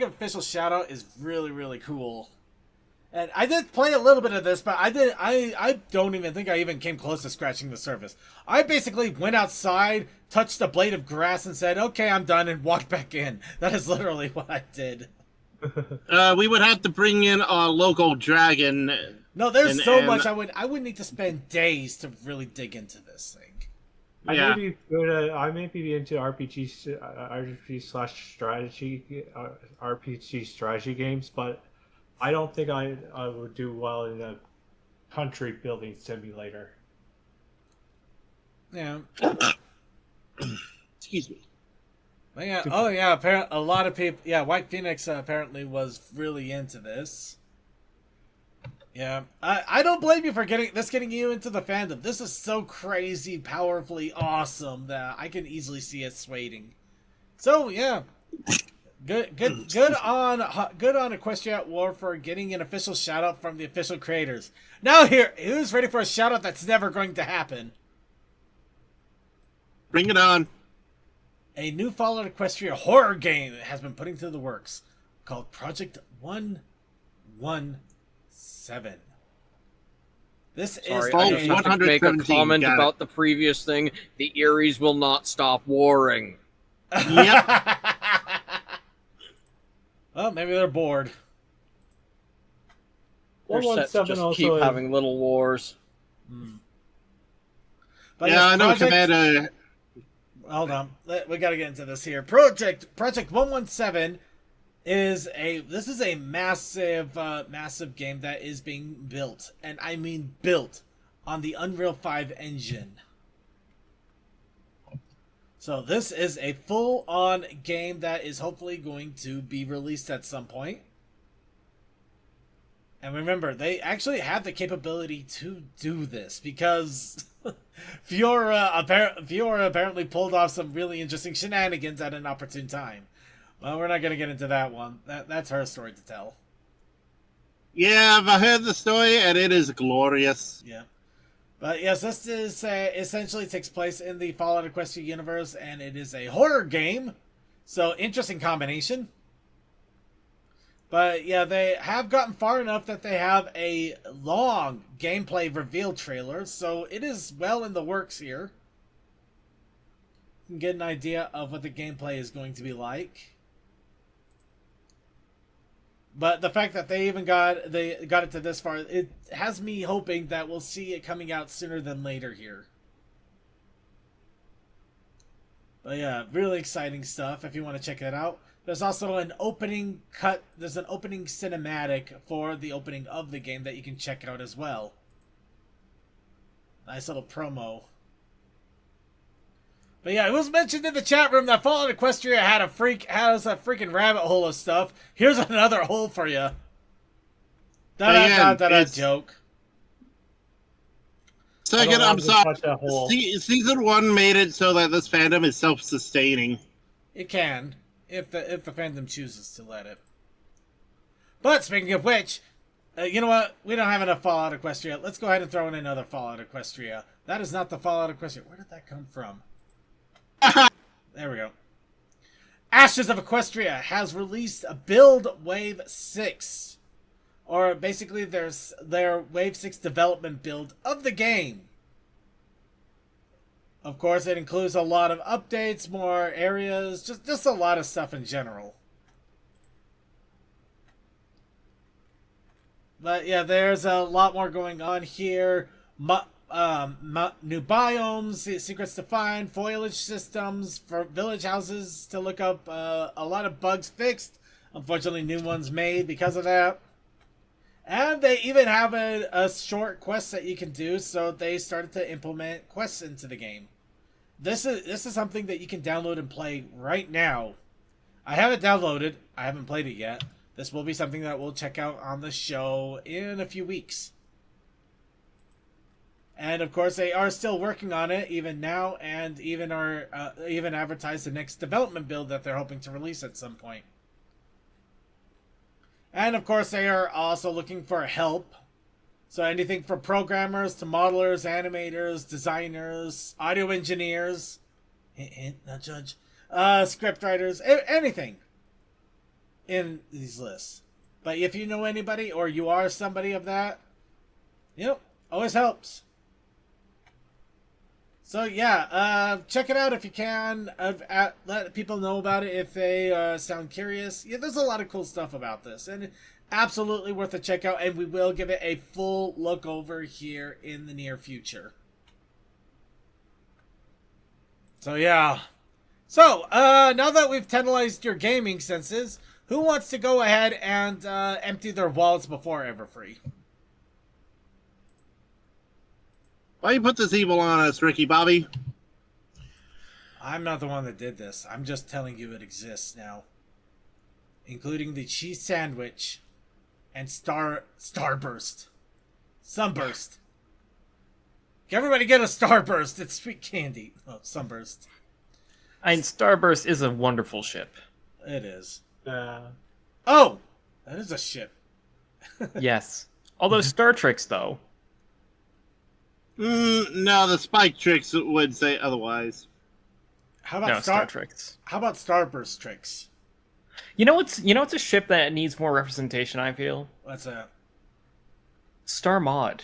official shout out is really, really cool. And I did play a little bit of this, but I don't even think I even came close to scratching the surface. I basically went outside, touched a blade of grass, and said, "Okay, I'm done," and walked back in. That is literally what I did. We would have to bring in a local dragon. No, there's so much. I would need to spend days to really dig into this thing. I may be into RPG strategy games, but I don't think I would do well in a country building simulator. Yeah. Excuse me. But yeah. Oh yeah. A lot of people. Yeah. White Phoenix apparently was really into this. Yeah. I don't blame you for getting you into the fandom. This is so crazy, powerfully awesome that I can easily see it swaying. So yeah. Good on Equestria at War for getting an official shout out from the official creators. Now here, who's ready for a shout out that's never going to happen? Bring it on. A new Fallout Equestria horror game has been put into the works called Project 117. This Sorry, is I just have to make a comment about the previous thing. The Eries will not stop warring. Yep. Well, maybe they're bored. They're set to just keep having little wars. But yeah, I know Commander. Hold on, we got to get into this here. Project 117 is a massive game that is being built, and I mean built on the Unreal 5 engine. So this is a full-on game that is hopefully going to be released at some point. And remember, they actually have the capability to do this because Fiora apparently pulled off some really interesting shenanigans at an opportune time. Well, we're not going to get into that one. That's her story to tell. Yeah, I've heard the story, and it is glorious. Yeah. But yes, this is essentially takes place in the Fallout Equestria universe, and it is a horror game. So, interesting combination. But yeah, they have gotten far enough that they have a long gameplay reveal trailer, so it is well in the works here. You can get an idea of what the gameplay is going to be like. But the fact that they got it to this far, it has me hoping that we'll see it coming out sooner than later here. But yeah, really exciting stuff if you want to check it out. There's also an opening cinematic for the opening of the game that you can check out as well. Nice little promo. But yeah, it was mentioned in the chat room that Fallout Equestria has a freaking rabbit hole of stuff. Here's another hole for you. Joke. Second, I'm sorry. Season 1 made it so that this fandom is self-sustaining. It can, if the fandom chooses to let it. But speaking of which, you know what? We don't have enough Fallout Equestria. Let's go ahead and throw in another Fallout Equestria. That is not the Fallout Equestria. Where did that come from? There we go. Ashes of Equestria has released a Build Wave 6. Or basically their Wave 6 development build of the game. Of course, it includes a lot of updates, more areas, just a lot of stuff in general. But yeah, there's a lot more going on here. New biomes, secrets to find, foliage systems for village houses to look up, a lot of bugs fixed. Unfortunately, new ones made because of that. And they even have a short quest that you can do, so they started to implement quests into the game. This is something that you can download and play right now. I haven't downloaded, I haven't played it yet. This will be something that we'll check out on the show in a few weeks. And of course, they are still working on it even now, and even advertised the next development build that they're hoping to release at some point. And of course, they are also looking for help. So anything from programmers to modelers, animators, designers, audio engineers, not judge, script writers, anything in these lists. But if you know anybody or you are somebody of that, always helps. So yeah, check it out if you can. Let people know about it if they sound curious. Yeah, there's a lot of cool stuff about this, and absolutely worth a check out. And we will give it a full look over here in the near future. So yeah. So now that we've tantalized your gaming senses, who wants to go ahead and empty their wallets before Everfree? Why you put this evil on us, Ricky Bobby? I'm not the one that did this. I'm just telling you it exists now. Including the cheese sandwich and starburst. Sunburst. Everybody get a starburst. It's sweet candy. Oh, sunburst. And Starburst is a wonderful ship. It is. Uh, Oh! That is a ship. Yes. Although Star Treks, though. No, the spike tricks would say otherwise. How about No, Star Treks. How about starburst tricks? You know what's a ship that needs more representation, I feel? What's that? Star Mod.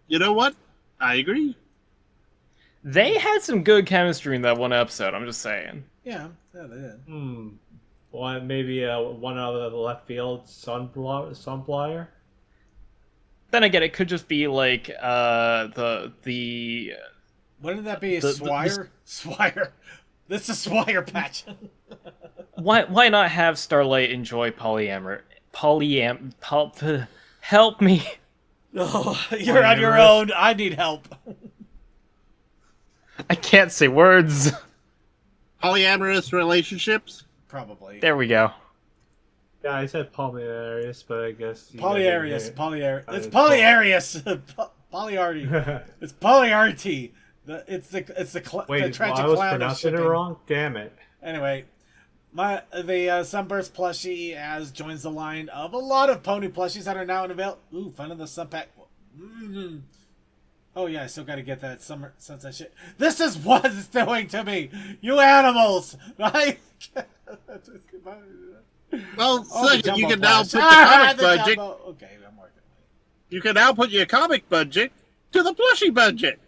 You know what? I agree. They had some good chemistry in that one episode, I'm just saying. Yeah, they did. One maybe one out of the left field sunflyer. Then again, it could just be like the Wouldn't that be a Swire? Swire. This is Swire patch. why not have Starlight enjoy help me. Oh, you're on your own. I need help. I can't say words. Polyamorous relationships? Probably. There we go. Yeah, I said polyarius, but I guess Polyarius. It's polyarius. Polyarty. It's polyarty. It's the Wait, tragic I was clown of pronouncing it shipping. wrong. Damn it! Anyway, the Sunburst plushie joins the line of a lot of pony plushies that are now available. Ooh, fun of the Sunpack. Mm-hmm. Oh yeah, I still got to get that summer sunset shit. This is what it's doing to me, you animals! Right? Well, Oh, the second, you jumbo can now plush. put the comic the budget. jumbo. Okay, I'm working. You can now put your comic budget to the plushie budget.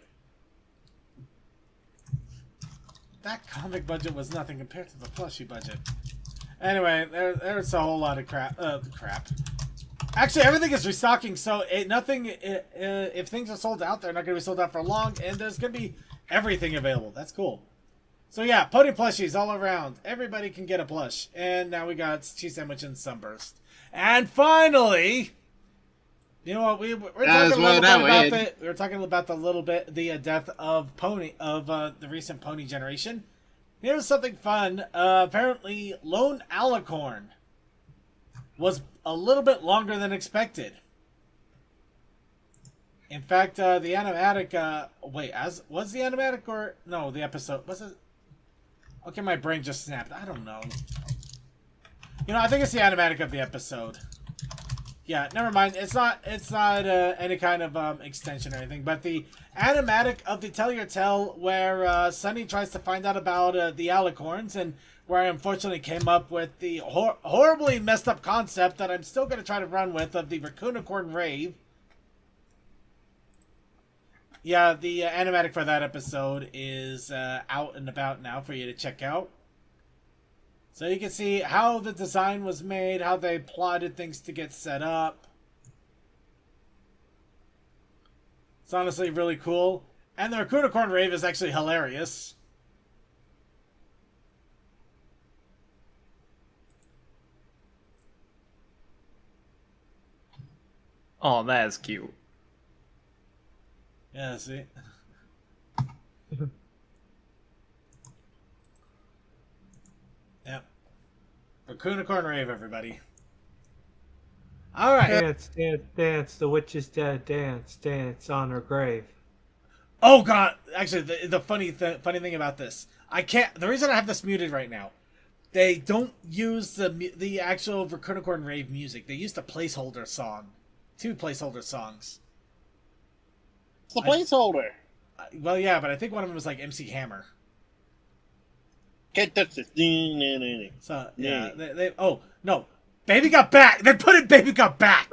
That comic budget was nothing compared to the plushie budget. Anyway, there's a whole lot of crap. Actually, everything is restocking, so if things are sold out, they're not going to be sold out for long, and there's going to be everything available. That's cool. So yeah, pony plushies all around. Everybody can get a plush. And now we got cheese sandwich and sunburst. And finally, you know what? We were talking a little bit about we were talking about the death of the recent pony generation. Here's something fun. Apparently, Lone Alicorn was a little bit longer than expected. In fact, the animatic. Was the animatic or no? The episode was it? Okay, my brain just snapped. I don't know. You know, I think it's the animatic of the episode. Yeah, never mind. It's not any kind of extension or anything, but the animatic of the Tell Your Tale where Sunny tries to find out about the alicorns, and where I unfortunately came up with the horribly messed up concept that I'm still going to try to run with of the Raccoonicorn Rave. Yeah, the animatic for that episode is out and about now for you to check out. So you can see how the design was made, how they plotted things to get set up. It's honestly really cool. And the Raccoonicorn Rave is actually hilarious. Oh, that is cute. Yeah, see? Yep. Raccoonicorn Rave, everybody. Alright. Dance, dance, dance. The witch is dead. Dance, dance on her grave. Oh god! Actually, the funny thing about this, I can't. The reason I have this muted right now, they don't use the actual Raccoonicorn Rave music. They used a placeholder song, 2 placeholder songs. It's the placeholder. Well, yeah, but I think one of them was like MC Hammer. Can't touch this. So yeah, they oh no, Baby Got Back. They put in Baby Got Back.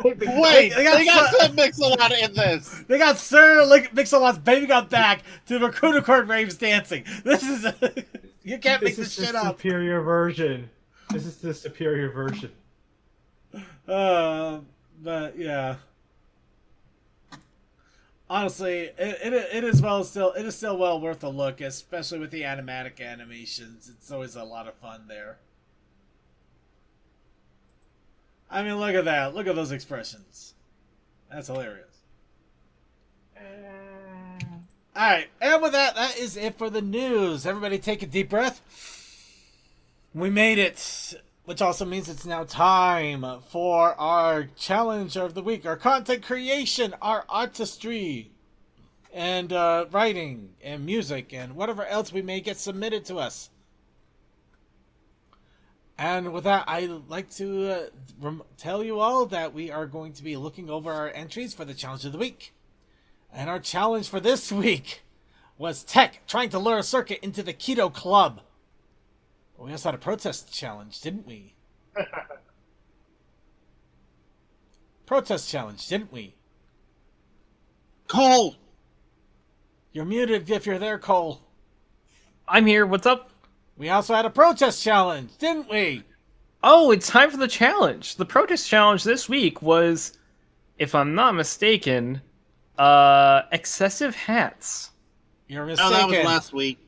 Wait, they got Sir Mix-a-Lot in this. They got Sir Mix-a-Lot's Baby Got Back to the Raccoonicorn Rave's dancing. This is you can't make this shit up. Superior version. This is the superior version. But yeah. Honestly, it is still well worth a look, especially with the animatic animations. It's always a lot of fun there. I mean, look at that. Look at those expressions. That's hilarious. Alright, and with that, that is it for the news. Everybody take a deep breath. We made it, which also means it's now time for our challenge of the week, our content creation, our artistry, and writing, and music, and whatever else we may get submitted to us. And with that, I'd like to tell you all that we are going to be looking over our entries for the challenge of the week. And our challenge for this week was Tech trying to lure a circuit into the Keto Club. We also had a protest challenge, didn't we? Protest challenge, didn't we? Cole! You're muted if you're there, Cole. I'm here. What's up? We also had a protest challenge, didn't we? Oh, it's time for the challenge. The protest challenge this week was, if I'm not mistaken, excessive hats. You're mistaken. Oh, that was last week.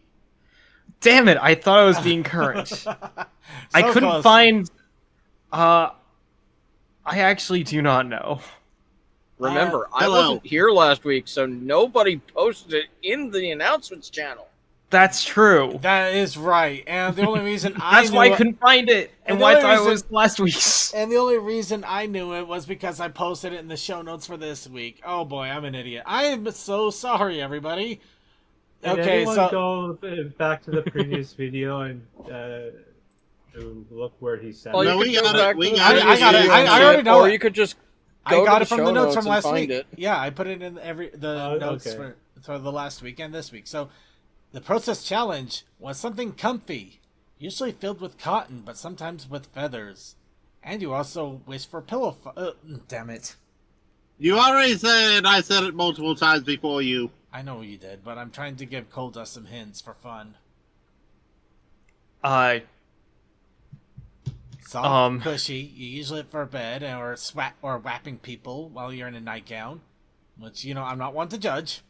Damn it, I thought I was being current. I couldn't close. find... I actually do not know. Remember, I hello. wasn't here last week, so nobody posted it in the announcements channel. That's true. That is right. And the only reason I That's knew why I it- couldn't find it, And and the why I only thought it reason- was last week's. And the only reason I knew it was because I posted it in the show notes for this week. Oh boy, I'm an idiot. I am so sorry, everybody. Did Okay, anyone so go back to the previous video and look where he said Well, it? No, you we could got go it, back we to the got it. previous I got it. video I and already see know Or it. you could just I go got to it from the show notes from and last find week. it. Yeah, I put it in the notes okay. for the last week and this week. So the protest challenge was something comfy, usually filled with cotton, but sometimes with feathers. And you also wish for pillow. Damn it! You already said I said it multiple times before you. I know you did, but I'm trying to give Cold Dust some hints for fun. Soft, cushy. You use it for bed or whapping people while you're in a nightgown, which I'm not one to judge.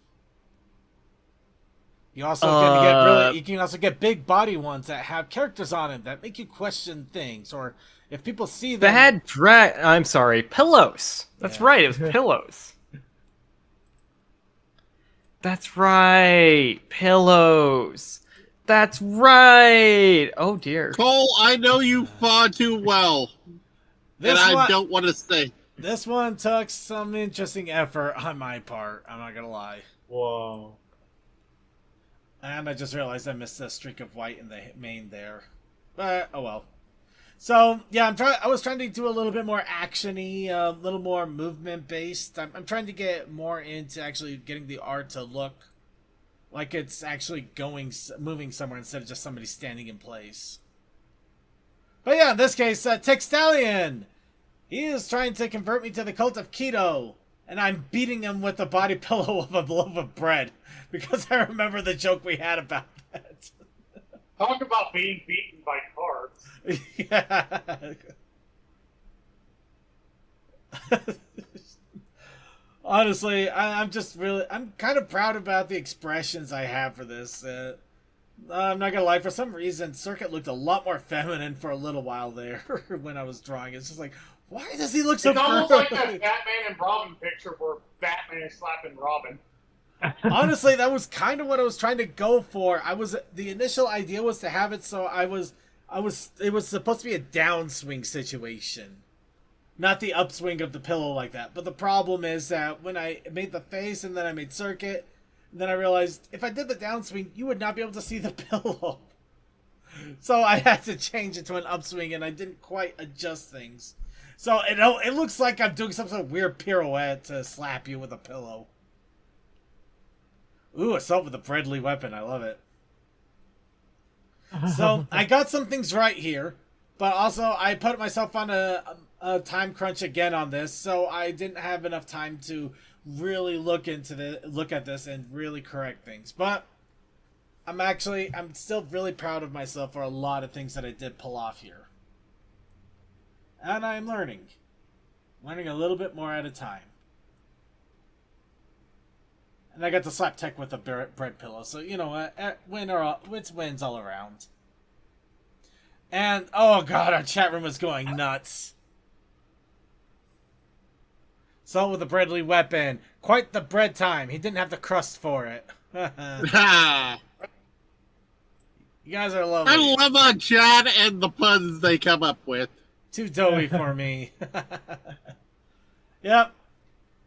You also you can also get big body ones that have characters on them that make you question things, or if people see them. I'm sorry, pillows. That's Yeah. right, it was pillows. That's right, pillows. That's right. Oh dear. Cole, I know you far too well. This and I one, don't want to say. This one took some interesting effort on my part. I'm not gonna lie. Whoa. And I just realized I missed a streak of white in the main there. But, oh well. So, yeah, I was trying to do a little bit more action-y, a little more movement-based. I'm trying to get more into actually getting the art to look like it's actually moving somewhere instead of just somebody standing in place. But yeah, in this case, Textalion! He is trying to convert me to the cult of Keto, and I'm beating him with the body pillow of a loaf of bread, because I remember the joke we had about that. Talk about being beaten by carbs. Yeah. Honestly, I'm kind of proud about the expressions I have for this. I'm not gonna lie, for some reason, Circuit looked a lot more feminine for a little while there when I was drawing. It's just like, why does he look so It's almost like girly? that Batman and Robin picture where Batman is slapping Robin. Honestly, that was kind of what I was trying to go for. The initial idea was to have it so it was supposed to be a downswing situation, not the upswing of the pillow like that. But the problem is that when I made the face and then I made Circuit, then I realized if I did the downswing, you would not be able to see the pillow. So I had to change it to an upswing, and I didn't quite adjust things. So it looks like I'm doing some sort of weird pirouette to slap you with a pillow. Ooh, assault with a deadly weapon. I love it. So, I got some things right here, but also I put myself on a time crunch again on this, so I didn't have enough time to really look at this and really correct things. But I'm still really proud of myself for a lot of things that I did pull off here. And I'm learning a little bit more at a time. And I got to slap Tech with a bread pillow, so you know what? It's wins all around. And oh god, our chat room is going nuts. Salt with a breadly weapon. Quite the bread time. He didn't have the crust for it. Ha! You guys are lovely. I love our chat and the puns they come up with. Too doughy for me. Yep.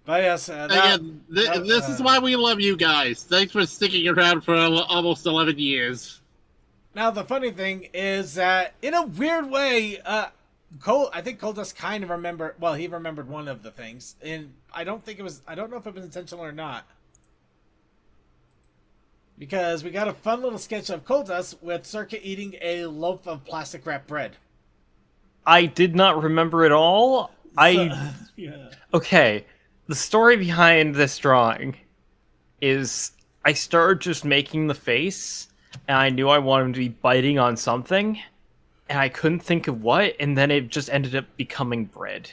But yes, Again, this is why we love you guys. Thanks for sticking around for almost 11 years. Now, the funny thing is that, in a weird way, I think Coldust kind of remembered, well, he remembered one of the things, and I don't know if it was intentional or not. Because we got a fun little sketch of Coldust with Circuit eating a loaf of plastic wrapped bread. I did not remember it all. Yeah. Okay, the story behind this drawing is I started just making the face, and I knew I wanted him to be biting on something, and I couldn't think of what, and then it just ended up becoming bread.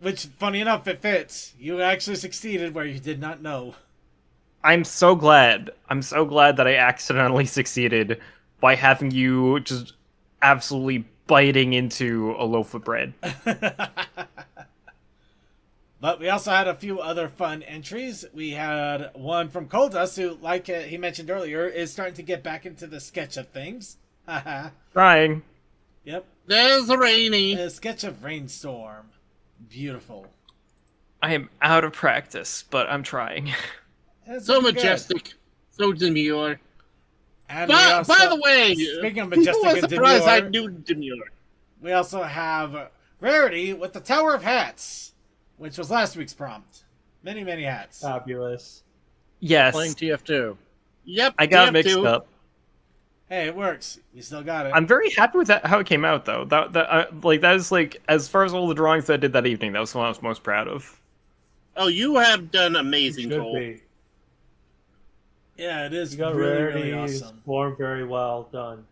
Which, funny enough, it fits. You actually succeeded where you did not know. I'm so glad. I'm so glad that I accidentally succeeded by having you just absolutely biting into a loaf of bread. But we also had a few other fun entries. We had one from Coldust, who, like he mentioned earlier, is starting to get back into the sketch of things. Trying. Yep. There's a rainy. A sketch of Rainstorm. Beautiful. I am out of practice, but I'm trying. That's So pretty majestic. good. So demure. And By the way, speaking of people majestic were and surprised I demure, knew demure. we also have Rarity with the Tower of Hats, which was last week's prompt. Many, many hats. Fabulous. Yes. Playing TF2. Yep, I got TF2. mixed up. Hey, it works. You still got it. I'm very happy with that how it came out though. That is like, as far as all the drawings that I did that evening, that was the one I was most proud of. Oh, you have done You amazing, should Cole. be. Yeah, it is You got really, Rarity's really awesome. form very well done.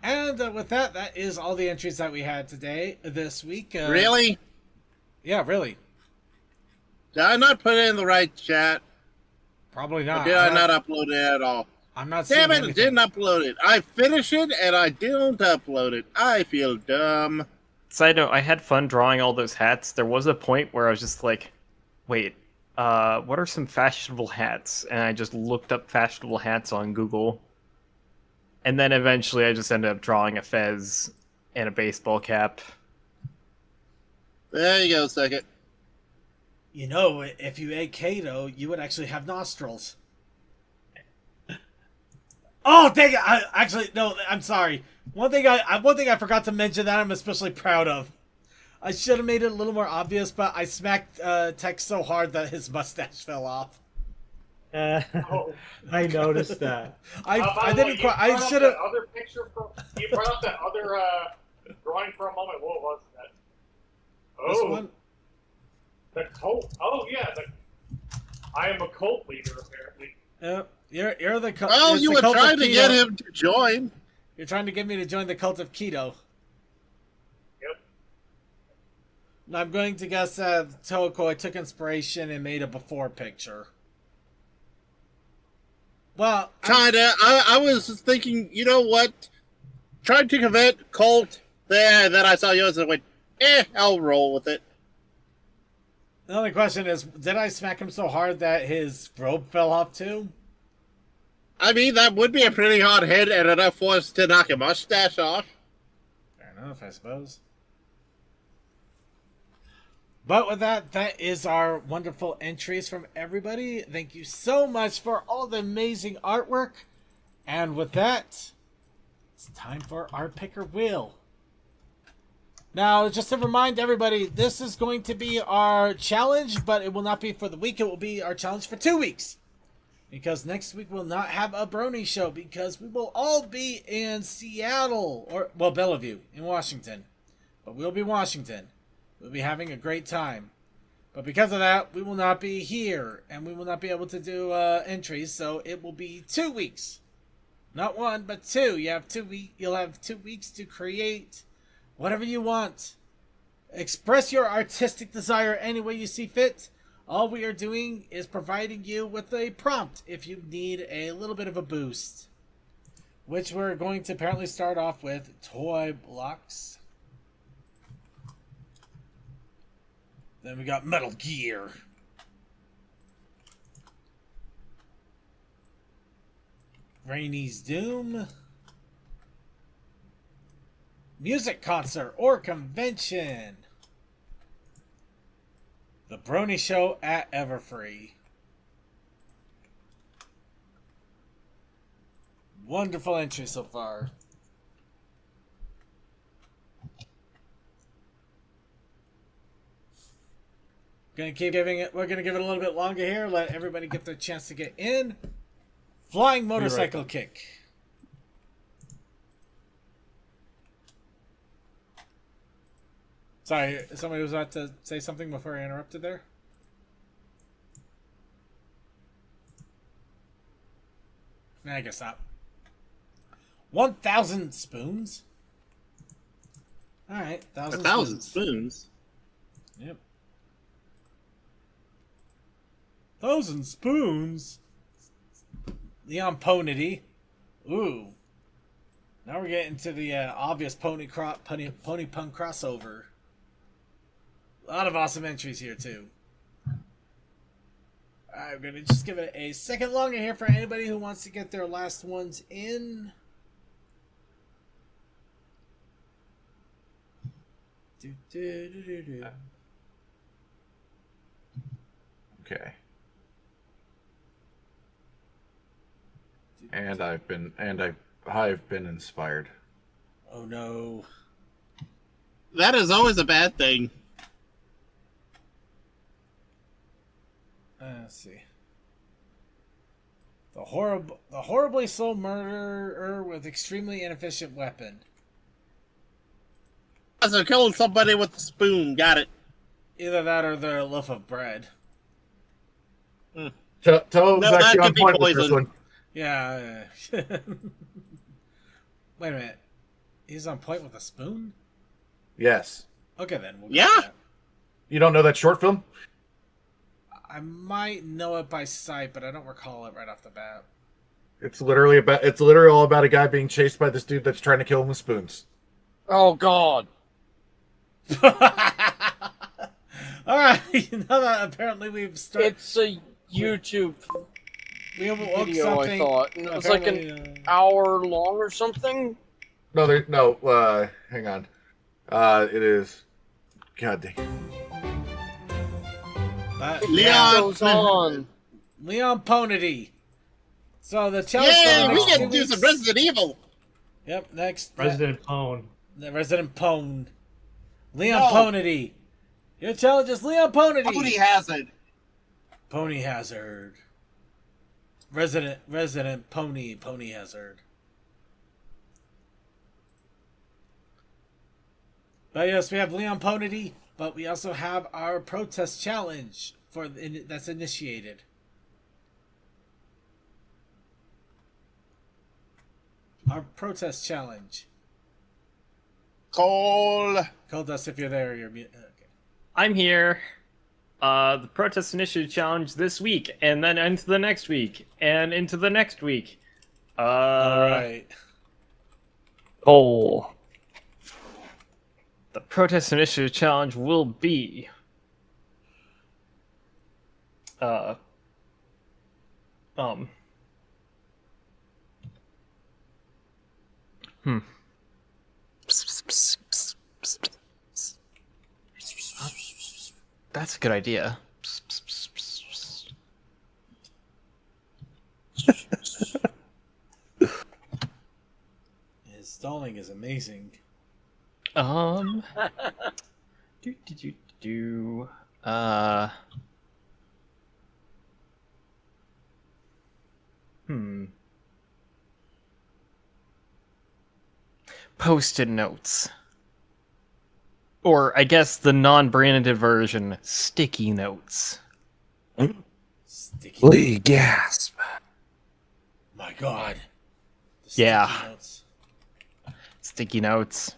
And with that, that is all the entries that we had this week. Really? Yeah, really. Did I not put it in the right chat? Probably Or not. did I not upload it at all? I'm not Damn seeing it, I anything. didn't upload it. I finished it and I didn't upload it. I feel dumb. Side note, I had fun drawing all those hats. There was a point where I was just like, wait, what are some fashionable hats? And I just looked up fashionable hats on Google. And then eventually I just ended up drawing a fez and a baseball cap. There you go, second. You know, if you ate Kato, you would actually have nostrils. Oh, dang it! No, I'm sorry. One thing I forgot to mention that I'm especially proud of. I should have made it a little more obvious, but I smacked Tex so hard that his mustache fell off. Oh. I noticed that. I didn't quite. I should have. Other picture from you brought up that other drawing for a moment. What was that? This Oh, one. the cult. Oh yeah, I am a cult leader apparently. You're the cult. Well, it's you the were cult of trying to get Keto. him to join. You're trying to get me to join the cult of Keto. Yep. And I'm going to guess that Tokoi took inspiration and made a before picture. Well, Kinda. I was thinking, you know what? Tried to convert Colt there, then I saw yours and went, I'll roll with it. the only question is, did I smack him so hard that his robe fell off too? I mean, that would be a pretty hard hit and enough force to knock a mustache off. Fair enough, I suppose. But with that, that is our wonderful entries from everybody. Thank you so much for all the amazing artwork. And with that, it's time for our picker wheel. Now, just to remind everybody, this is going to be our challenge, but it will not be for the week. It will be our challenge for 2 weeks. Because next week we'll not have a Brony show because we will all be in Seattle, or, well, Bellevue, in Washington. But we'll be in Washington. We'll be having a great time. But because of that, we will not be here, and we will not be able to do entries, so it will be 2 weeks. Not 1, but 2. You'll have 2 weeks to create whatever you want. Express your artistic desire any way you see fit. All we are doing is providing you with a prompt if you need a little bit of a boost. Which we're going to apparently start off with toy blocks. Then we got Metal Gear. Brony's Doom. Music concert or convention. The Brony Show at Everfree. Wonderful entry so far. We're gonna give it a little bit longer here. Let everybody get their chance to get in. Flying motorcycle kick. Sorry, somebody was about to say something before I interrupted there. Nah, I guess not. 1,000 spoons. All right, 1,000 spoons. Yep. 1,000 spoons. Leon Ponity. Ooh. Now we're getting to the obvious pony punk crossover. A lot of awesome entries here too. I'm gonna just give it a second longer here for anybody who wants to get their last ones in. Okay. And I've been inspired. Oh no. That is always a bad thing. Let's see. The horribly slow murderer with extremely inefficient weapon. So killing somebody with a spoon. Got it. Either that or the loaf of bread. Toad's actually on point with this one. Yeah. Wait a minute. He's on point with a spoon? Yes. Okay then. We'll Yeah. that. You don't know that short film? I might know it by sight, but I don't recall it right off the bat. It's literally all about a guy being chased by this dude that's trying to kill him with spoons. Oh God. All right. Now that apparently we've started. It's a YouTube We have video, I thought. And it was like an hour long or something. No, hang on. It is. God dang. Leon goes on. Leon Ponity. So the challenge. Yay, we get can do some Resident Evil. Yep, next. Resident Pone. The Resident Pone. Leon Ponity. Your challenge is Leon Ponity. Pony Hazard. Pony Hazard. Resident Pony Hazard. But yes, we have Leon Ponity, but we also have our protest challenge that's initiated. Our protest challenge. Call us if you're there. Okay. I'm here. The protest initiative challenge this week, and then into the next week, and into the next week. All right. Oh. The protest initiative challenge will be That's a good idea. His stalling is amazing. Post-it notes. Or, I guess the non-branded version, sticky notes. Sticky Lee, gasp. My God. Yeah. Sticky notes. Sticky notes.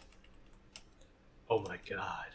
Oh my God.